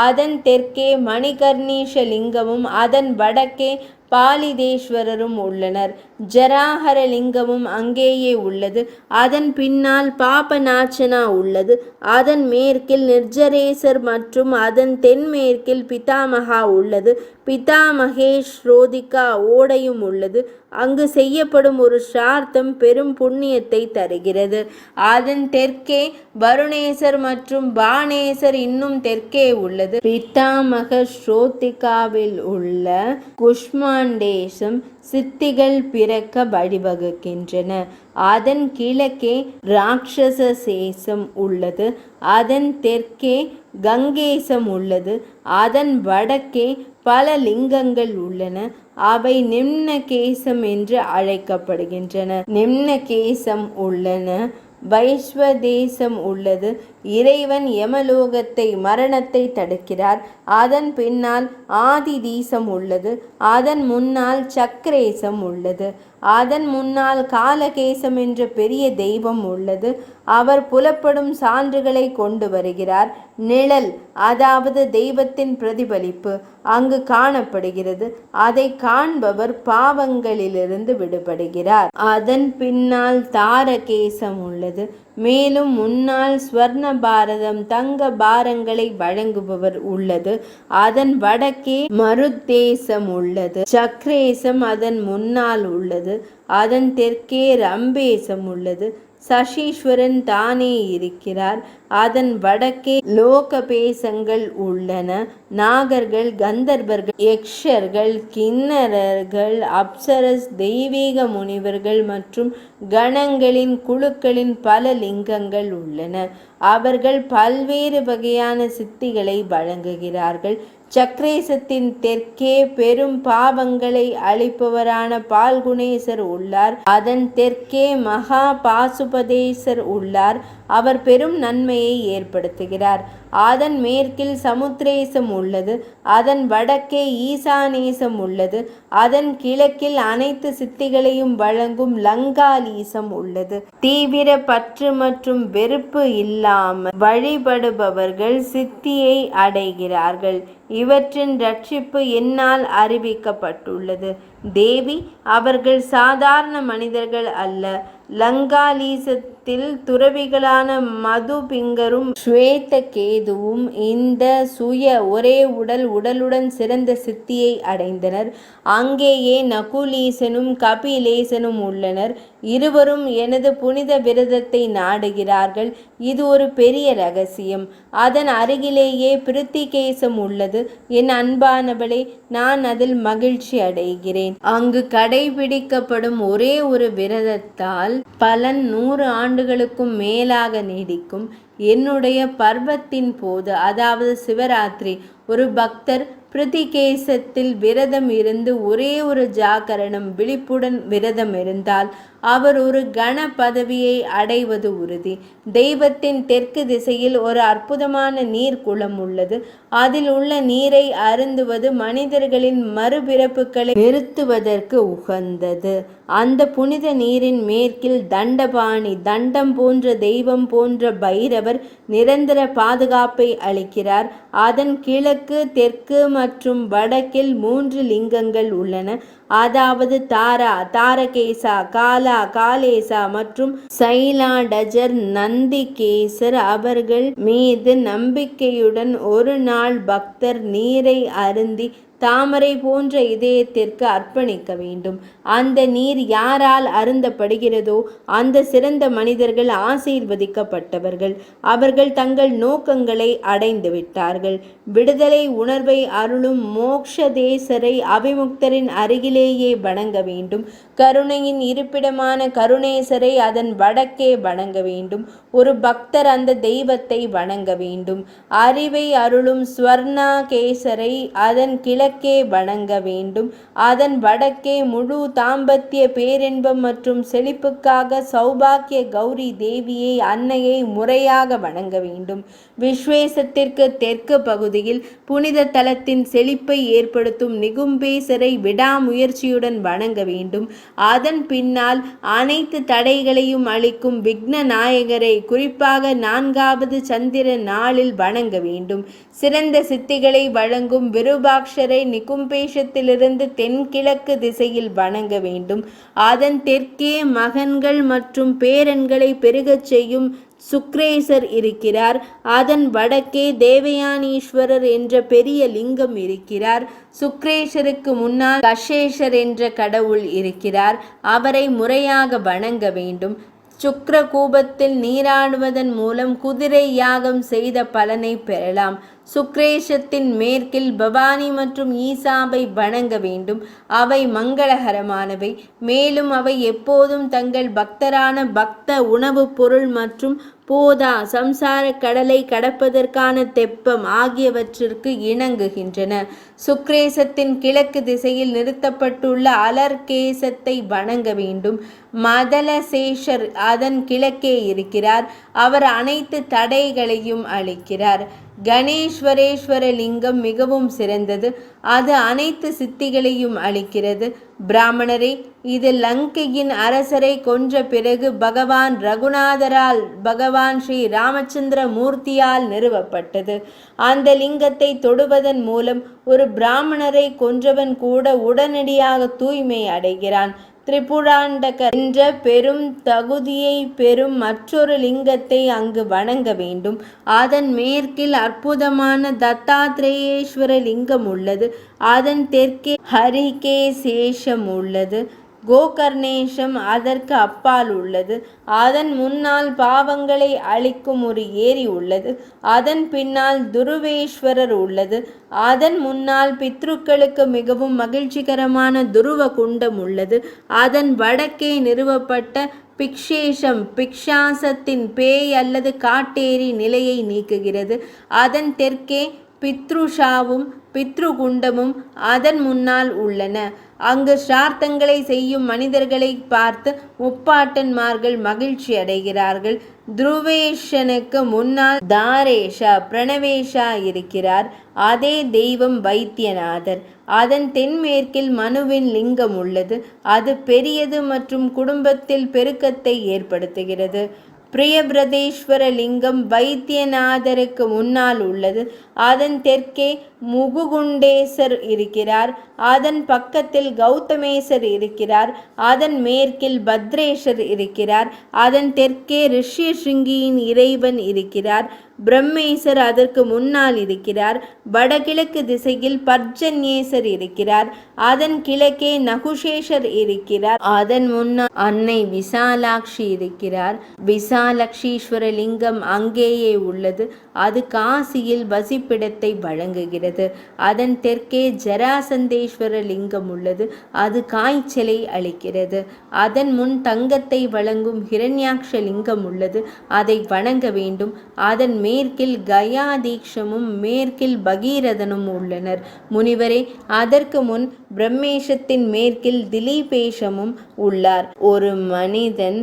அதன் தெற்கே மணிகர்ணீஷ லிங்கமும் அதன் வடக்கே பாலிதேஸ்வரரும் உள்ளனர். ஜராஹர லிங்கமும் அங்கேயே உள்ளது. அதன் பின்னால் பாபநாசனா உள்ளது. அதன் மேற்கில் நிர்ஜரேசர் மற்றும் அதன் தென்மேற்கில் பிதாமகா உள்ளது. பிதாமகேஸ்ரோதிகா ஓடையும் உள்ளது. அங்கு செய்யப்படும் ஒரு ஸ்ரார்த்தம் பெரும் புண்ணியத்தை தருகிறது. அதன் தெற்கே வருணேசர் மற்றும் பாணேசர் இன்னும் தெற்கே உள்ளது. பிதாமகஸ்ரோதிகாவில் உள்ள குஷ்மாண்டேசம் சித்திகள் பிறக்க வழிவகுக்கின்றன. அதன் கிழக்கே ராட்சசேசம் உள்ளது. அதன் தெற்கே கங்கேசம் உள்ளது. அதன் வடக்கே பல லிங்கங்கள் உள்ளன. அவை நிம்னகேசம் என்று அழைக்கப்படுகின்றன. நிம்னகேசம் உள்ளன. வைஸ்வதேசம் உள்ளது. இறைவன் யமலோகத்தை மரணத்தை தடுக்கிறார். அதன் பின்னால் ஆதிதீசம் உள்ளது. அதன் முன்னால் சக்கரேசம் உள்ளது. அதன் முன்னால் காலகேசம் என்ற பெரிய தெய்வம் உள்ளது. அவர் புலப்படும் சான்றுகளை கொண்டு வருகிறார். நிழல் அதாவது தெய்வத்தின் பிரதிபலிப்பு அங்கு காணப்படுகிறது. அதை காண்பவர் பாவங்களிலிருந்து விடுபடுகிறார். அதன் பின்னால் தாரகேசம் உள்ளது. மேலும் முன்னால் ஸ்வர்ண பாரதம் தங்க பாரங்களை வழங்குபவர் உள்ளது. அதன் வடக்கே மருத்தேசம் உள்ளது. சக்ரேசம் அதன் முன்னால் உள்ளது. அதன் தெற்கே ரம்பேசம் உள்ளது. சசீஸ்வரன் தானே இருக்கிறார். அதன் வடக்கே லோகபேசங்கள் உள்ளன. நாகர்கள், கந்தர்வர்கள், யக்ஷர்கள், கிண்ணறர்கள், அப்சரஸ், தெய்வீக முனிவர்கள் மற்றும் கணங்களின் குழுக்களின் பல லிங்கங்கள் உள்ளன. அவர்கள் பல்வேறு வகையான சித்திகளை வழங்குகிறார்கள். சக்ரேசத்தின் தெற்கே பெரும் பாவங்களை அளிப்பவரான பால்குணேசர் உள்ளார். அதன் தெற்கே மகா பாசுபதேசர் உள்ளார். அவர் பெரும் நன்மையை ஏற்படுத்துகிறார். அதன் மேற்கில் சமுத்திரேசம் உள்ளது. அதன் வடக்கே ஈசானேசம் உள்ளது. அதன் கிழக்கில் அனைத்து சித்திகளையும் வழங்கும் லங்காலீசம் உள்ளது. தீவிர பற்று மற்றும் வெறுப்பு இல்லாமல் வழிபடுபவர்கள் சித்தியை அடைகிறார்கள். இவற்றின் ரட்சிப்பு என்னால் அறிவிக்கப்பட்டுள்ளது. தேவி, அவர்கள் சாதாரண மனிதர்கள் அல்ல. லங்காலீசத்தில் துறவிகளான மதுபிங்கரும் ஸ்வேதகேதுவும் இந்த ஒரே உடலுடன் சிறந்த சித்தியை அடைந்தனர். அங்கேயே நகுலீசனும் கபிலேசனும் உள்ளனர். இருவரும் எனது புனித விரதத்தை நாடுகிறார்கள். இது ஒரு பெரிய ரகசியம். அதன் அருகிலேயே பிருத்திகேசம் உள்ளது. என் அன்பானவளே, நான் அதில் மகிழ்ச்சி அடைகிறேன். அங்கு கடைபிடிக்கப்படும் ஒரே ஒரு விரதத்தால் பலன் 100 ஆண்டுகளுக்கும் மேலாக நீடிக்கும். என்னுடைய பர்வத்தின் போது, அதாவது சிவராத்திரி, ஒரு பக்தர் பிருத்திகேசத்தில் விரதம் இருந்து ஒரே ஒரு ஜாகரணம் விழிப்புடன் விரதம் இருந்தால் அவர் ஒரு கண பதவியை அடைவது உறுதி. தெய்வத்தின் தெற்கு திசையில் ஒரு அற்புதமான நீர்க்குளம் உள்ளது. அதில் உள்ள நீரை அருந்துவது மனிதர்களின் மறுபிறப்புகளை நிறுத்துவதற்கு உகந்தது. அந்த புனித நீரின் மேற்கில் தண்டபாணி, தண்டம் போன்ற தெய்வம் போன்ற பைரவர் நிரந்தர பாதுகாப்பை அளிக்கிறார். அதன் கிழக்கு, தெற்கு மற்றும் வடக்கில் 3 லிங்கங்கள் உள்ளன. அதாவது தாரா, தாரகேசா, காலா, காலேசா மற்றும் சைலாடஜர் நந்திகேசர். அவர்கள் மீது நம்பிக்கையுடன் ஒரு நாள் பக்தர் நீரை அருந்தி தாமரை போன்ற இதயத்திற்கு அர்ப்பணிக்க வேண்டும். அந்த நீர் யாரால் அருந்தப்படுகிறதோ அந்த சிறந்த மனிதர்கள் ஆசீர்வதிக்கப்பட்டவர்கள். அவர்கள் தங்கள் நோக்கங்களை அடைந்து விட்டார்கள். விடுதலை உணர்வை அருளும் மோக்ஷதேசரை அவிமுக்தரின் அருகிலேயே வணங்க வேண்டும். கருணையின் இருப்பிடமான கருணேசரை அதன் வடக்கே வணங்க வேண்டும். ஒரு பக்தர் அந்த தெய்வத்தை வணங்க வேண்டும். அறிவை அருளும் ஸ்வர்ணாகேசரை அதன் கிழக்கே வணங்க வேண்டும். அதன் வடக்கே முழு தாம்பத்திய பேரின்பம் மற்றும் செழிப்புக்காக சௌபாக்கிய கௌரி தேவியை, அன்னையை முறையாக வணங்க வேண்டும். விஸ்வேசத்திற்கு தெற்கு பகுதியில் புனித தலத்தின் செழிப்பை ஏற்படுத்தும் நிகும்பேசரை விடாமுயற்சியுடன் வணங்க வேண்டும். அதன் பின்னால் அனைத்து தடைகளையும் அளிக்கும் விக்ன நாயகரை குறிப்பாக 4வது சந்திர நாளில் வணங்க வேண்டும். சிறந்த சித்திகளை வழங்கும் விருபாக்ஷரை நிகும்பேஷத்திலிருந்து தென்கிழக்கு திசையில் வணங்க வேண்டும். அதன் தெற்கே மகன்கள் மற்றும் பேரன்களை பெருகச் செய்யும் சுக்ரேசர் இருக்கிறார். அதன் வடக்கே தேவயானீஸ்வரர் என்ற பெரிய லிங்கம் இருக்கிறார். சுக்ரேசருக்கு முன்னால் கஷேஷர் என்ற கடவுள் இருக்கிறார். அவரை முறையாக வணங்க வேண்டும். சுக்ரகூபத்தில் நீராடுவதன் மூலம் குதிரை யாகம் செய்த பலனை பெறலாம். சுக்ரேஷத்தின் மேற்கில் பவானி மற்றும் ஈசாவை வணங்க வேண்டும். அவை மங்களகரமானவை. மேலும் அவை எப்போதும் தங்கள் பக்தரான பக்த உணவு பொருள் மற்றும் போதா, சம்சார கடலை கடப்பதற்கான தெப்பம் ஆகியவற்றிற்கு இணங்குகின்றன. சுக்ரேசத்தின் கிழக்கு திசையில் நிறுத்தப்பட்டுள்ள அலர்கேசத்தை வணங்க வேண்டும். மதலசேஷர் அதன் கிழக்கே இருக்கிறார். அவர் அனைத்து தடைகளையும் அளிக்கிறார். கணேஸ்வரேஸ்வர லிங்கம் மிகவும் சிறந்தது. அது அனைத்து சித்திகளையும் அளிக்கிறது. பிராமணரே, இது லங்கையின் அரசரை கொன்ற பிறகு பகவான் ரகுநாதரால் பகவான் ஸ்ரீ ராமச்சந்திர மூர்த்தியால் நிறுவப்பட்டது. அந்த லிங்கத்தை தொடுவதன் மூலம் ஒரு பிராமணரை கொன்றவன் கூட உடனடியாக தூய்மை அடைகிறான். திரிபுராண்டகர் என்ற பெரும் தகுதியை பெறும் மற்றொரு லிங்கத்தை அங்கு வணங்க வேண்டும். அதன் மேற்கில் அற்புதமான தத்தாத்ரேயேஸ்வர லிங்கம் உள்ளது. அதன் தெற்கே ஹரிகேசேஷம் உள்ளது. கோகர்ணேஷம் அதற்கு அப்பால் உள்ளது. அதன் முன்னால் பாவங்களை அழிக்கும் ஒரு ஏரி உள்ளது. அதன் பின்னால் துருவேஸ்வரர் உள்ளது. அதன் முன்னால் பித்ருக்களுக்கு மிகவும் மகிழ்ச்சிகரமான துருவ குண்டம் உள்ளது. அதன் வடக்கே நிறுவப்பட்ட பிக்ஷேஷம் பிக்ஷாசத்தின் பேய் அல்லது காட்டேரி நிலையை நீக்குகிறது. அதன் தெற்கே பித்ருஷாவும் பித்ருகுண்டமும் அதன் முன்னால் உள்ளன. அங்கு சிரார்த்தங்களை செய்யும் மனிதர்களை பார்த்து முப்பாட்டன்மார்கள் மகிழ்ச்சி அடைகிறார்கள். துருவேஷனுக்கு முன்னால் தாரேஷா பிரணவேஷா இருக்கிறார். அதே தெய்வம் வைத்தியநாதர். அதன் தென்மேற்கில் மனுவின் லிங்கம் உள்ளது. அது பெரியது மற்றும் குடும்பத்தில் பெருக்கத்தை ஏற்படுத்துகிறது. பிரியபிரதேஸ்வர லிங்கம் வைத்தியநாதருக்கு முன்னால் உள்ளது. அதன் தெற்கே முகுகுண்டேசர் இருக்கிறார். அதன் பக்கத்தில் கௌதமேசர் இருக்கிறார். அதன் மேற்கில் பத்ரேஷர் இருக்கிறார். அதன் தெற்கே ரிஷ்யசிங்கியின் இறைவன் இருக்கிறார். பிரம்மேசர் அதற்கு முன்னால் இருக்கிறார். வடகிழக்கு திசையில் பர்ஜன்யேசர் இருக்கிறார். அதன் கிழக்கே நகுஷேஷர் இருக்கிறார். அதன் முன்னால் அன்னை விசாலாட்சி இருக்கிறார். விசாலக்ஷீஸ்வர லிங்கம் அங்கேயே உள்ளது. அது காசியில் வசிப்பிடத்தை வழங்குகிறது. அதன் தெற்கே ஜராசந்தேஸ்வர லிங்கம் உள்ளது. அது காய்ச்சலை அளிக்கிறது. அதன் முன் தங்கத்தை வழங்கும் ஹிரண்யாக்ஷ லிங்கம் உள்ளது. அதை வணங்க வேண்டும். அதன் மேற்கில் கயாதீக்ஷமும் மேற்கில் பகீரதனும் உள்ளனர். முனிவரே, அதற்கு முன் பிரம்மேஷத்தின் மேற்கில் திலீபேஷமும் உள்ளார். ஒரு மனிதன்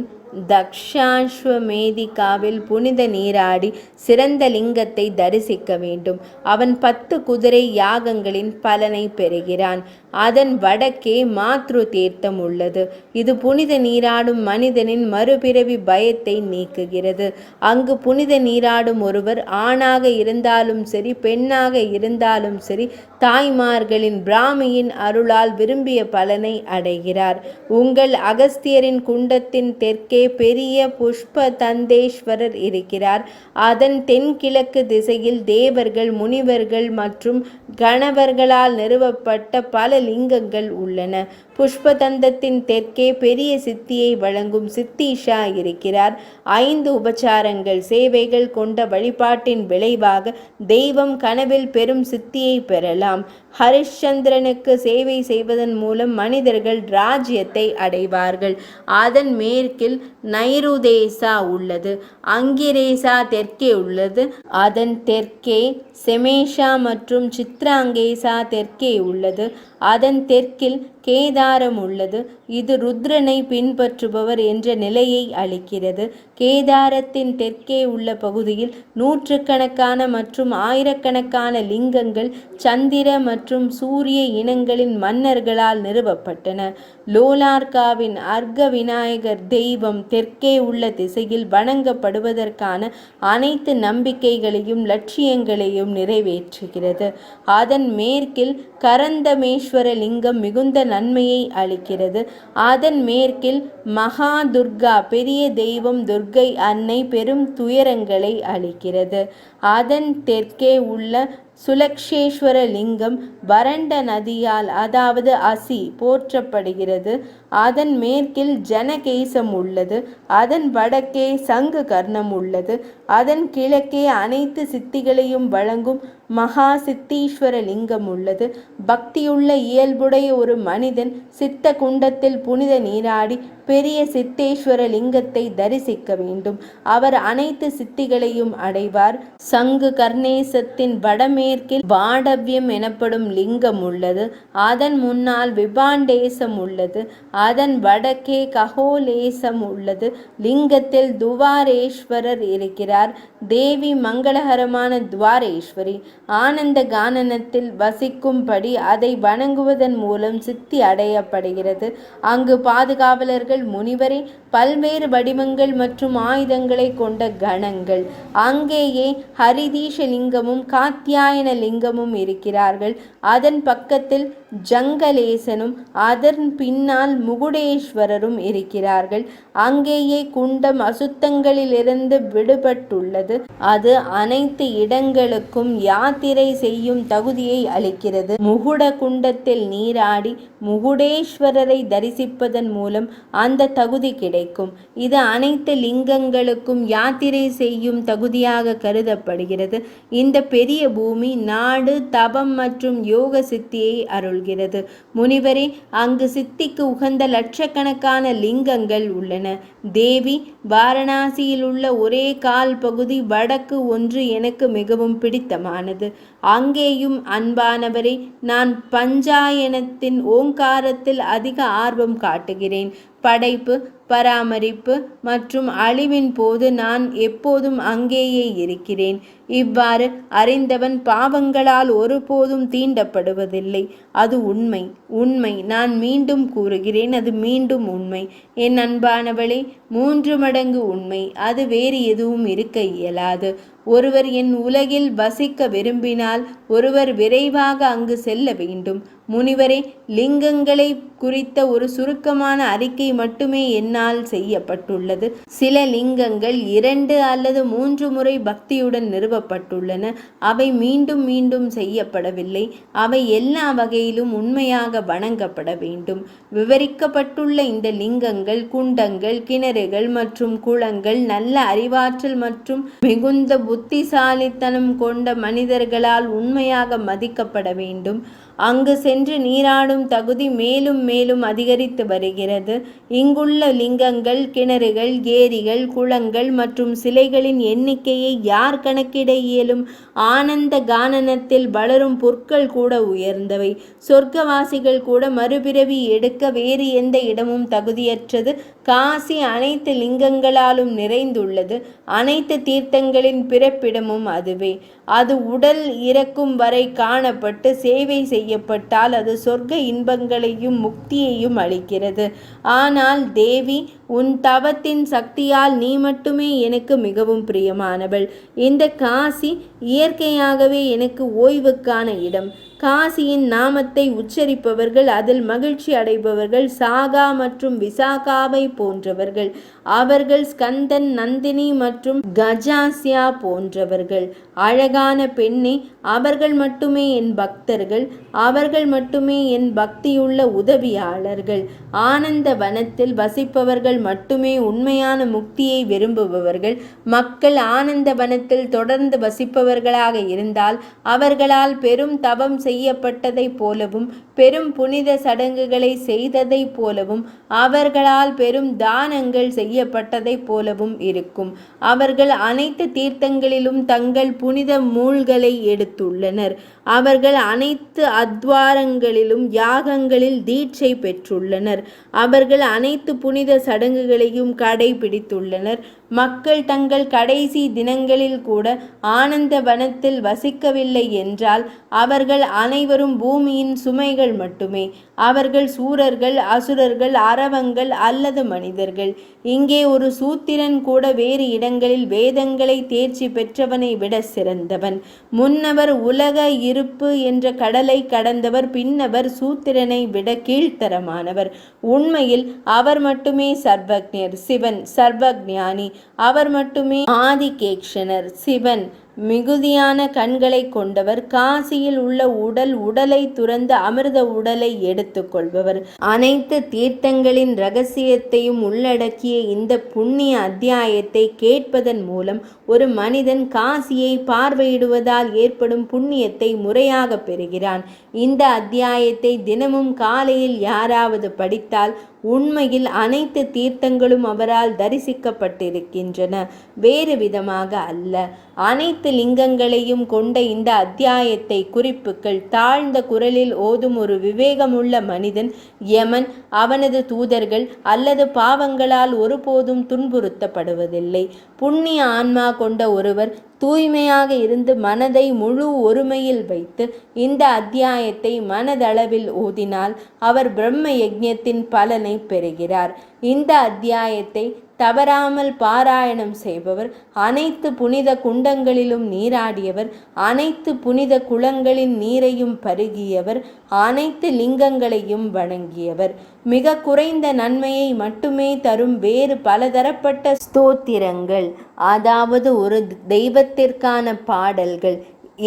தக்ஷாஸ்வமேதிகாவில் புனித நீராடி சிறந்த லிங்கத்தை தரிசிக்க வேண்டும். அவன் 10 குதிரை யாகங்களின் பலனை பெறுகிறான். அதன் வடக்கே மாத்ரு தீர்த்தம் உள்ளது. இது புனித நீராடும் மனிதனின் மறுபிறவி பயத்தை நீக்குகிறது. அங்கு புனித நீராடும் ஒருவர் ஆணாக இருந்தாலும் சரி பெண்ணாக இருந்தாலும் சரி தாய்மார்களின் பிராமியின் அருளால் விரும்பிய பலனை அடைகிறார். உங்கள் அகஸ்தியரின் குண்டத்தின் தெற்கே பெரிய புஷ்ப தந்தேஸ்வரர் இருக்கிறார். அதன் தென்கிழக்கு திசையில் தேவர்கள் முனிவர்கள் மற்றும் கணவர்களால் நிறுவப்பட்ட பல லிங்கங்கள் உள்ளன. புஷ்பதந்தத்தின் தெற்கே பெரிய சித்தியை வழங்கும் சித்தீஷா இருக்கிறார். 5 உபச்சாரங்கள் சேவைகள் கொண்ட வழிபாட்டின் விளைவாக தெய்வம் கனவில் பெரும் சித்தியை பெறலாம். ஹரிச்சந்திரனுக்கு சேவை செய்வதன் மூலம் மனிதர்கள் ராஜ்யத்தை அடைவார்கள். அதன் மேற்கில் நைருதேசா உள்ளது. அங்கிரேசா தெற்கே உள்ளது. அதன் தெற்கே செமேஷா மற்றும் சித்ராங்கேசா தெற்கே உள்ளது. அதன் தெற்கில் கேதாரம் உள்ளது. இது ருத்ரனை பின்பற்றுபவர் என்ற நிலையை அளிக்கிறது. கேதாரத்தின் தெற்கே உள்ள பகுதியில் நூற்றுக்கணக்கான மற்றும் ஆயிரக்கணக்கான லிங்கங்கள் சந்திர மற்றும் சூரிய இனங்களின் மன்னர்களால் நிறுவப்பட்டன. லோலார்காவின் அர்க்க விநாயகர் தெய்வம் தெற்கே உள்ள திசையில் வணங்கப்படுவதற்கான அனைத்து நம்பிக்கைகளையும் லட்சியங்களையும் நிறைவேற்றுகிறது. அதன் மேற்கில் கரந்தமேஸ்வர லிங்கம் மிகுந்த நன்மையை அளிக்கிறது. அதன் மேற்கில் மகா துர்கா பெரிய தெய்வம் துர்க்கை அன்னை பெரும் துயரங்களை அளிக்கிறது. அதன் தெற்கே உள்ள சுலக்ஷேஸ்வர லிங்கம் வறண்ட நதியால் அதாவது அசி போற்றப்படுகிறது. அதன் மேற்கில் ஜனகேசம் உள்ளது. அதன் வடக்கே சங்கு கர்ணம் உள்ளது. அதன் கிழக்கே அனைத்து சித்திகளையும் வழங்கும் மகா சித்தீஸ்வர லிங்கம் உள்ளது. பக்தியுள்ள இயல்புடைய ஒரு மனிதன் சித்த குண்டத்தில் புனித நீராடி பெரிய சித்தேஸ்வர லிங்கத்தை தரிசிக்க வேண்டும். அவர் அனைத்து சித்திகளையும் அடைவார். சங்கு கர்ணேசத்தின் வடமேற்கில் வாடவ்யம் எனப்படும் லிங்கம் உள்ளது. அதன் முன்னால் விபாண்டேசம் உள்ளது. அதன் வடக்கே ககோலேசம் உள்ளது. லிங்கத்தில் துவாரேஸ்வரர் இருக்கிறார். தேவி மங்களகரமான துவாரேஸ்வரி ஆனந்த கானனத்தில் வசிக்கும்படி அதை வணங்குவதன் மூலம் சித்தி அடையப்படுகிறது. அங்கு பாதுகாவலர்கள் முனிவரே பல்வேறு வடிவங்கள் மற்றும் ஆயுதங்களை கொண்ட கணங்கள். அங்கேயே ஹரிதீஷ லிங்கமும் காத்தியாயன லிங்கமும் இருக்கிறார்கள். அதன் பக்கத்தில் ஜங்கலேசனும் அதன் பின்னால் முகுடேஸ்வரரும் இருக்கிறார்கள். அங்கேயே குண்டம் அசுத்தங்களிலிருந்து விடுபட்டுள்ளது. அது அனைத்து இடங்களுக்கும் யாத்திரை செய்யும் தகுதியை அளிக்கிறது. முகுட குண்டத்தில் நீராடி முகுடேஸ்வரரை தரிசிப்பதன் மூலம் அந்த தகுதி கிடைக்கும். கிடைக்கும். இது அனைத்து லிங்கங்களுக்கும் யாத்திரை செய்யும் தகுதியாக கருதப்படுகிறது. இந்த பெரிய பூமி நாடு தபம் மற்றும் யோக சித்தியை அருள்கிறது. முனிவரே, அங்கு சித்திக்கு உகந்த லட்சக்கணக்கான லிங்கங்கள் உள்ளன. தேவி, வாரணாசியில் உள்ள ஒரே கால் பகுதி வடக்கு ஒன்று எனக்கு மிகவும் பிடித்தமானது. அங்கேயும் அன்பானவரே, நான் பஞ்சாயனத்தின் ஓங்காரத்தில் அதிக ஆர்வம் காட்டுகிறேன். படைப்பு, பராமரிப்பு மற்றும் அழிவின் போது நான் எப்போதும் அங்கேயே இருக்கிறேன். இவ்வாறு அறிந்தவன் பாவங்களால் ஒருபோதும் தீண்டப்படுவதில்லை. அது உண்மை, உண்மை. நான் மீண்டும் கூறுகிறேன், அது மீண்டும் உண்மை. என் அன்பானவளே, 3 மடங்கு உண்மை. அது வேறு எதுவும் இருக்க இயலாது. ஒருவர் என் உலகில் வசிக்க விரும்பினால் ஒருவர் விரைவாக அங்கு செல்ல வேண்டும். முனிவரே, லிங்கங்களை குறித்த ஒரு சுருக்கமான அறிக்கை மட்டுமே என்னால் செய்யப்பட்டுள்ளது. சில லிங்கங்கள் 2 அல்லது 3 முறை பக்தியுடன் நிறுவப்பட்டுள்ளன. அவை மீண்டும் மீண்டும் செய்யப்படவில்லை. அவை எல்லா வகையிலும் உண்மையாக வணங்கப்பட வேண்டும். விவரிக்கப்பட்டுள்ள இந்த லிங்கங்கள் குண்டங்கள், கிணறுகள் மற்றும் குளங்கள் நல்ல அறிவாற்றல் மற்றும் மிகுந்த புத்திசாலித்தனம் கொண்ட மனிதர்களால் உண்மையாக மதிக்கப்பட வேண்டும். அங்கு சென்று நீராடும் தகுதி மேலும் மேலும் அதிகரித்து வருகிறது. இங்குள்ள லிங்கங்கள், கிணறுகள், ஏரிகள், குளங்கள் மற்றும் சிலைகளின் எண்ணிக்கையை யார் கணக்கிட இயலும்? ஆனந்த கானனத்தில் வளரும் புற்கள் கூட உயர்ந்தவை. சொர்க்கவாசிகள் கூட மறுபிறவி எடுக்க வேறு எந்த இடமும் தகுதியற்றது. காசி அனைத்து லிங்கங்களாலும் நிறைந்துள்ளது. அனைத்து தீர்த்தங்களின் பிறப்பிடமும் அதுவே. அது உடல் இறக்கும் வரை காணப்பட்டு சேவை செய்யப்பட்டால் அது சொர்க்க இன்பங்களையும் முக்தியையும் அளிக்கிறது. ஆனால் தேவி, உன் தவத்தின் சக்தியால் நீ மட்டுமே எனக்கு மிகவும் பிரியமானவள். இந்த காசி இயற்கையாகவே எனக்கு ஓய்வுக்கான இடம். காசியின் நாமத்தை உச்சரிப்பவர்கள் அதில் மகிழ்ச்சி அடைபவர்கள். சாகா மற்றும் விசாகாவை போன்றவர்கள். அவர்கள் ஸ்கந்தன், நந்தினி மற்றும் கஜாசியா போன்றவர்கள். அழகான பெண்ணே, அவர்கள் மட்டுமே என் பக்தர்கள். அவர்கள் மட்டுமே என் பக்தியுள்ள உதவியாளர்கள். ஆனந்த வனத்தில் வசிப்பவர்கள் மட்டுமே உண்மையான முக்தியை விரும்புபவர்கள். மக்கள் ஆனந்த வனத்தில் தொடர்ந்து வசிப்பவர்களாக இருந்தால் அவர்களால் பெரும் தவம் செய்யப்பட்டதைப் போலவும் பெரும் புனித சடங்குகளை செய்ததைப் போலவும் அவர்களால் பெரும் தானங்கள் செய்யப்பட்டதைப் போலவும் இருக்கும். அவர்கள் அனைத்து தீர்த்தங்களிலும் தங்கள் புனித மூழ்களை எடுத்துள்ளனர். அவர்கள் அனைத்து அத்வாரங்களிலும் யாகங்களில் தீட்சை பெற்றுள்ளனர். அவர்கள் அனைத்து புனித சடங்குகளையும் கடைபிடித்துள்ளனர். மக்கள் தங்கள் கடைசி தினங்களில் கூட ஆனந்த வனத்தில் வசிக்கவில்லை என்றால் அவர்கள் அனைவரும் பூமியின் சுமைகள் மட்டுமே. அவர்கள் சூரர்கள், அசுரர்கள், அரவங்கள் அல்லது மனிதர்கள். இங்கே ஒரு சூத்திரன் கூட வேறு இடங்களில் வேதங்களை தேர்ச்சி பெற்றவனை விட சிறந்தவன். முன்னவர் உலக இருப்பு என்ற கடலை கடந்தவர். பின்னவர் சூத்திரனை விட கீழ்த்தரமானவர். உண்மையில் அவர் மட்டுமே சர்வஜ்ஞர், சிவன் சர்வஜானி. அவர் மட்டுமே ஆதிகேக்ஷனர், சிவன் மிகுதியான கண்களை கொண்டவர். காசியில் உள்ள உடலை துறந்து அமிர்த உடலை எடுத்துக்கொள்பவர். அனைத்து தீர்த்தங்களின் இரகசியத்தையும் உள்ளடக்கிய இந்த புண்ணிய அத்தியாயத்தை கேட்பதன் மூலம் ஒரு மனிதன் காசியை பார்வையிடுவதால் ஏற்படும் புண்ணியத்தை முறையாக பெறுகிறான். இந்த அத்தியாயத்தை தினமும் காலையில் யாராவது படித்தால் உண்மையில் அனைத்து தீர்த்தங்களும் அவரால் தரிசிக்கப்பட்டிருக்கின்றன, வேறு விதமாக அல்ல. அனைத்து லிங்கங்களையும் கொண்ட இந்த அத்தியாயத்தை குறிப்புகள் தாழ்ந்த குரலில் ஓதும் ஒரு விவேகமுள்ள மனிதன் யமன், அவனது தூதர்கள் அல்லது பாவங்களால் ஒருபோதும் துன்புறுத்தப்படுவதில்லை. புண்ணிய ஆன்மா கொண்ட ஒருவர் தூய்மையாக இருந்து மனதை முழு ஒருமையில் வைத்து இந்த அத்தியாயத்தை மனதளவில் ஓதினால் அவர் பிரம்ம யஜ்ஞத்தின் பலனை பெறுகிறார். இந்த அத்தியாயத்தை தவறாமல் பாராயணம் செய்பவர் அனைத்து புனித குண்டங்களிலும் நீராடியவர், அனைத்து புனித குளங்களின் நீரையும் பருகியவர், அனைத்து லிங்கங்களையும் வணங்கியவர். மிக குறைந்த நன்மையை மட்டுமே தரும் வேறு பலதரப்பட்ட ஸ்தோத்திரங்கள், அதாவது ஒரு தெய்வத்திற்கான பாடல்கள்,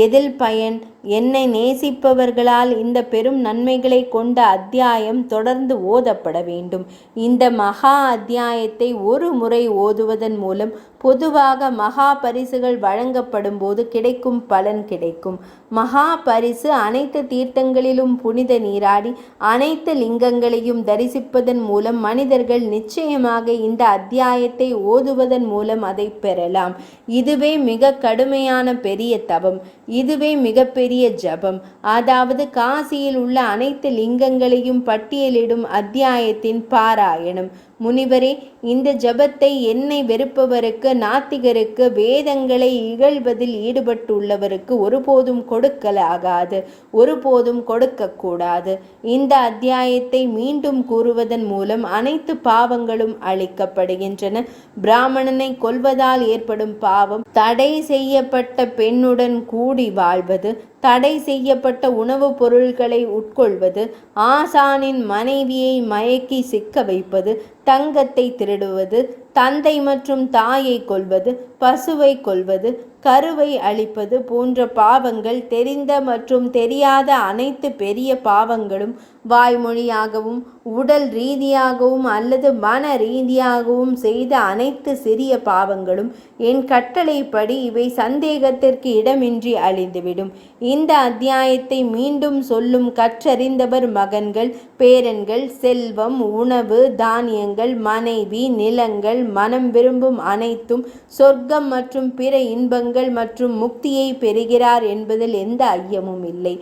எதில் பயன்? என்னை நேசிப்பவர்களால் இந்த பெரும் நன்மைகளை கொண்ட அத்தியாயம் தொடர்ந்து ஓதப்பட வேண்டும். இந்த மகா அத்தியாயத்தை ஒரு முறை ஓதுவதன் மூலம் பொதுவாக மகா பரிசுகள் வழங்கப்படும் போது கிடைக்கும் பலன் கிடைக்கும். மகா பரிசு அனைத்து தீர்த்தங்களிலும் புனித நீராடி அனைத்து லிங்கங்களையும் தரிசிப்பதன் மூலம் மனிதர்கள் நிச்சயமாக இந்த அத்தியாயத்தை ஓதுவதன் மூலம் அதை பெறலாம். இதுவே மிக கடுமையான பெரிய தவம். இதுவே மிகப்பெரிய ஜபம். அதாவது காசியில் உள்ள அனைத்து லிங்கங்களையும் பட்டியலிடும் அத்தியாயத்தின் பாராயணம். முனிவரே, இந்த ஜபத்தை என்னை வெறுப்பவருக்கு, நாத்திகருக்கு, வேதங்களை இகழ்வதில் ஈடுபட்டுள்ளவருக்கு ஒருபோதும் கொடுக்கலாகாது, ஒருபோதும் கொடுக்கக்கூடாது. இந்த அத்தியாயத்தை மீண்டும் கூறுவதன் மூலம் அனைத்து பாவங்களும் அழிக்கப்படுகின்றன. பிராமணனை கொல்வதால் ஏற்படும் பாவம், தடை செய்யப்பட்ட பெண்ணுடன் கூடி வாழ்வது, தடை செய்யப்பட்ட உணவுப் பொருள்களை உட்கொள்வது, ஆசானின் மனைவியை மயக்கி சிக்க வைப்பது, தங்கத்தை திருடுவது, தந்தை மற்றும் தாயை கொல்வது, பசுவை கொல்வது, கருவை அழிப்பது போன்ற பாவங்கள், தெரிந்த மற்றும் தெரியாத அனைத்து பெரிய பாவங்களும், வாய்மொழியாகவும் உடல் ரீதியாகவும் அல்லது மன ரீதியாகவும் செய்த அனைத்து சிறிய பாவங்களும் என் கட்டளைப்படி இவை சந்தேகத்திற்கு இடமின்றி அழிந்துவிடும். இந்த அத்தியாயத்தை மீண்டும் சொல்லும் கற்றறிந்தவர் மகன்கள், பேரன்கள், செல்வம், உணவு, தானியங்கள், மனைவி, நிலங்கள், மனம் விரும்பும் அனைத்தும், சொர்க்கம் மற்றும் பிற இன்பங்கள் மற்றும் முக்தியை பெறுகிறார் என்பதில் எந்த ஐயமும் இல்லை.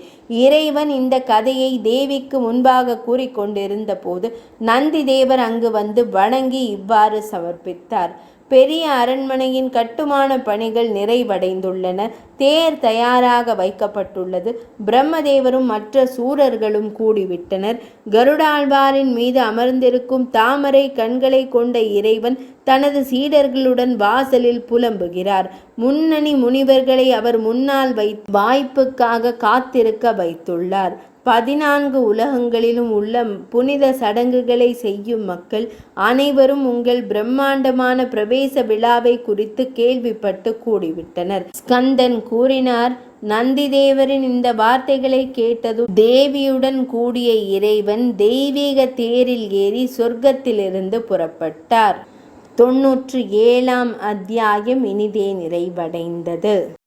இறைவன் இந்த கதையை தேவிக்கு முன்பாக கூறிக்கொண்டிருந்த போது நந்தி தேவர் அங்கு வந்து வணங்கி இவ்வாறு சமர்ப்பித்தார். பெரிய அரண்மனையின் கட்டுமான பணிகள் நிறைவடைந்துள்ளன. தேர் தயாராக வைக்கப்பட்டுள்ளது. பிரம்மதேவரும் மற்ற சூரர்களும் கூடிவிட்டனர். கருடாழ்வாரின் மீது அமர்ந்திருக்கும் தாமரை கண்களை கொண்ட இறைவன் தனது சீடர்களுடன் வாசலில் புலம்புகிறார். முன்னணி முனிவர்களை அவர் முன்னால் வாய்ப்புக்காக காத்திருக்க வைத்துள்ளார். 14 உலகங்களிலும் உள்ள புனித சடங்குகளை செய்யும் மக்கள் அனைவரும் உங்கள் பிரம்மாண்டமான பிரவேச விழாவை குறித்து கேள்விப்பட்டு கூடிவிட்டனர். ஸ்கந்தன் கூறினார். நந்திதேவரின் இந்த வார்த்தைகளை கேட்டதும் தேவியுடன் கூடிய இறைவன் தெய்வீக தேரில் ஏறி சொர்க்கத்திலிருந்து புறப்பட்டார். 97ஆம் அத்தியாயம் இனிதே நிறைவடைந்தது.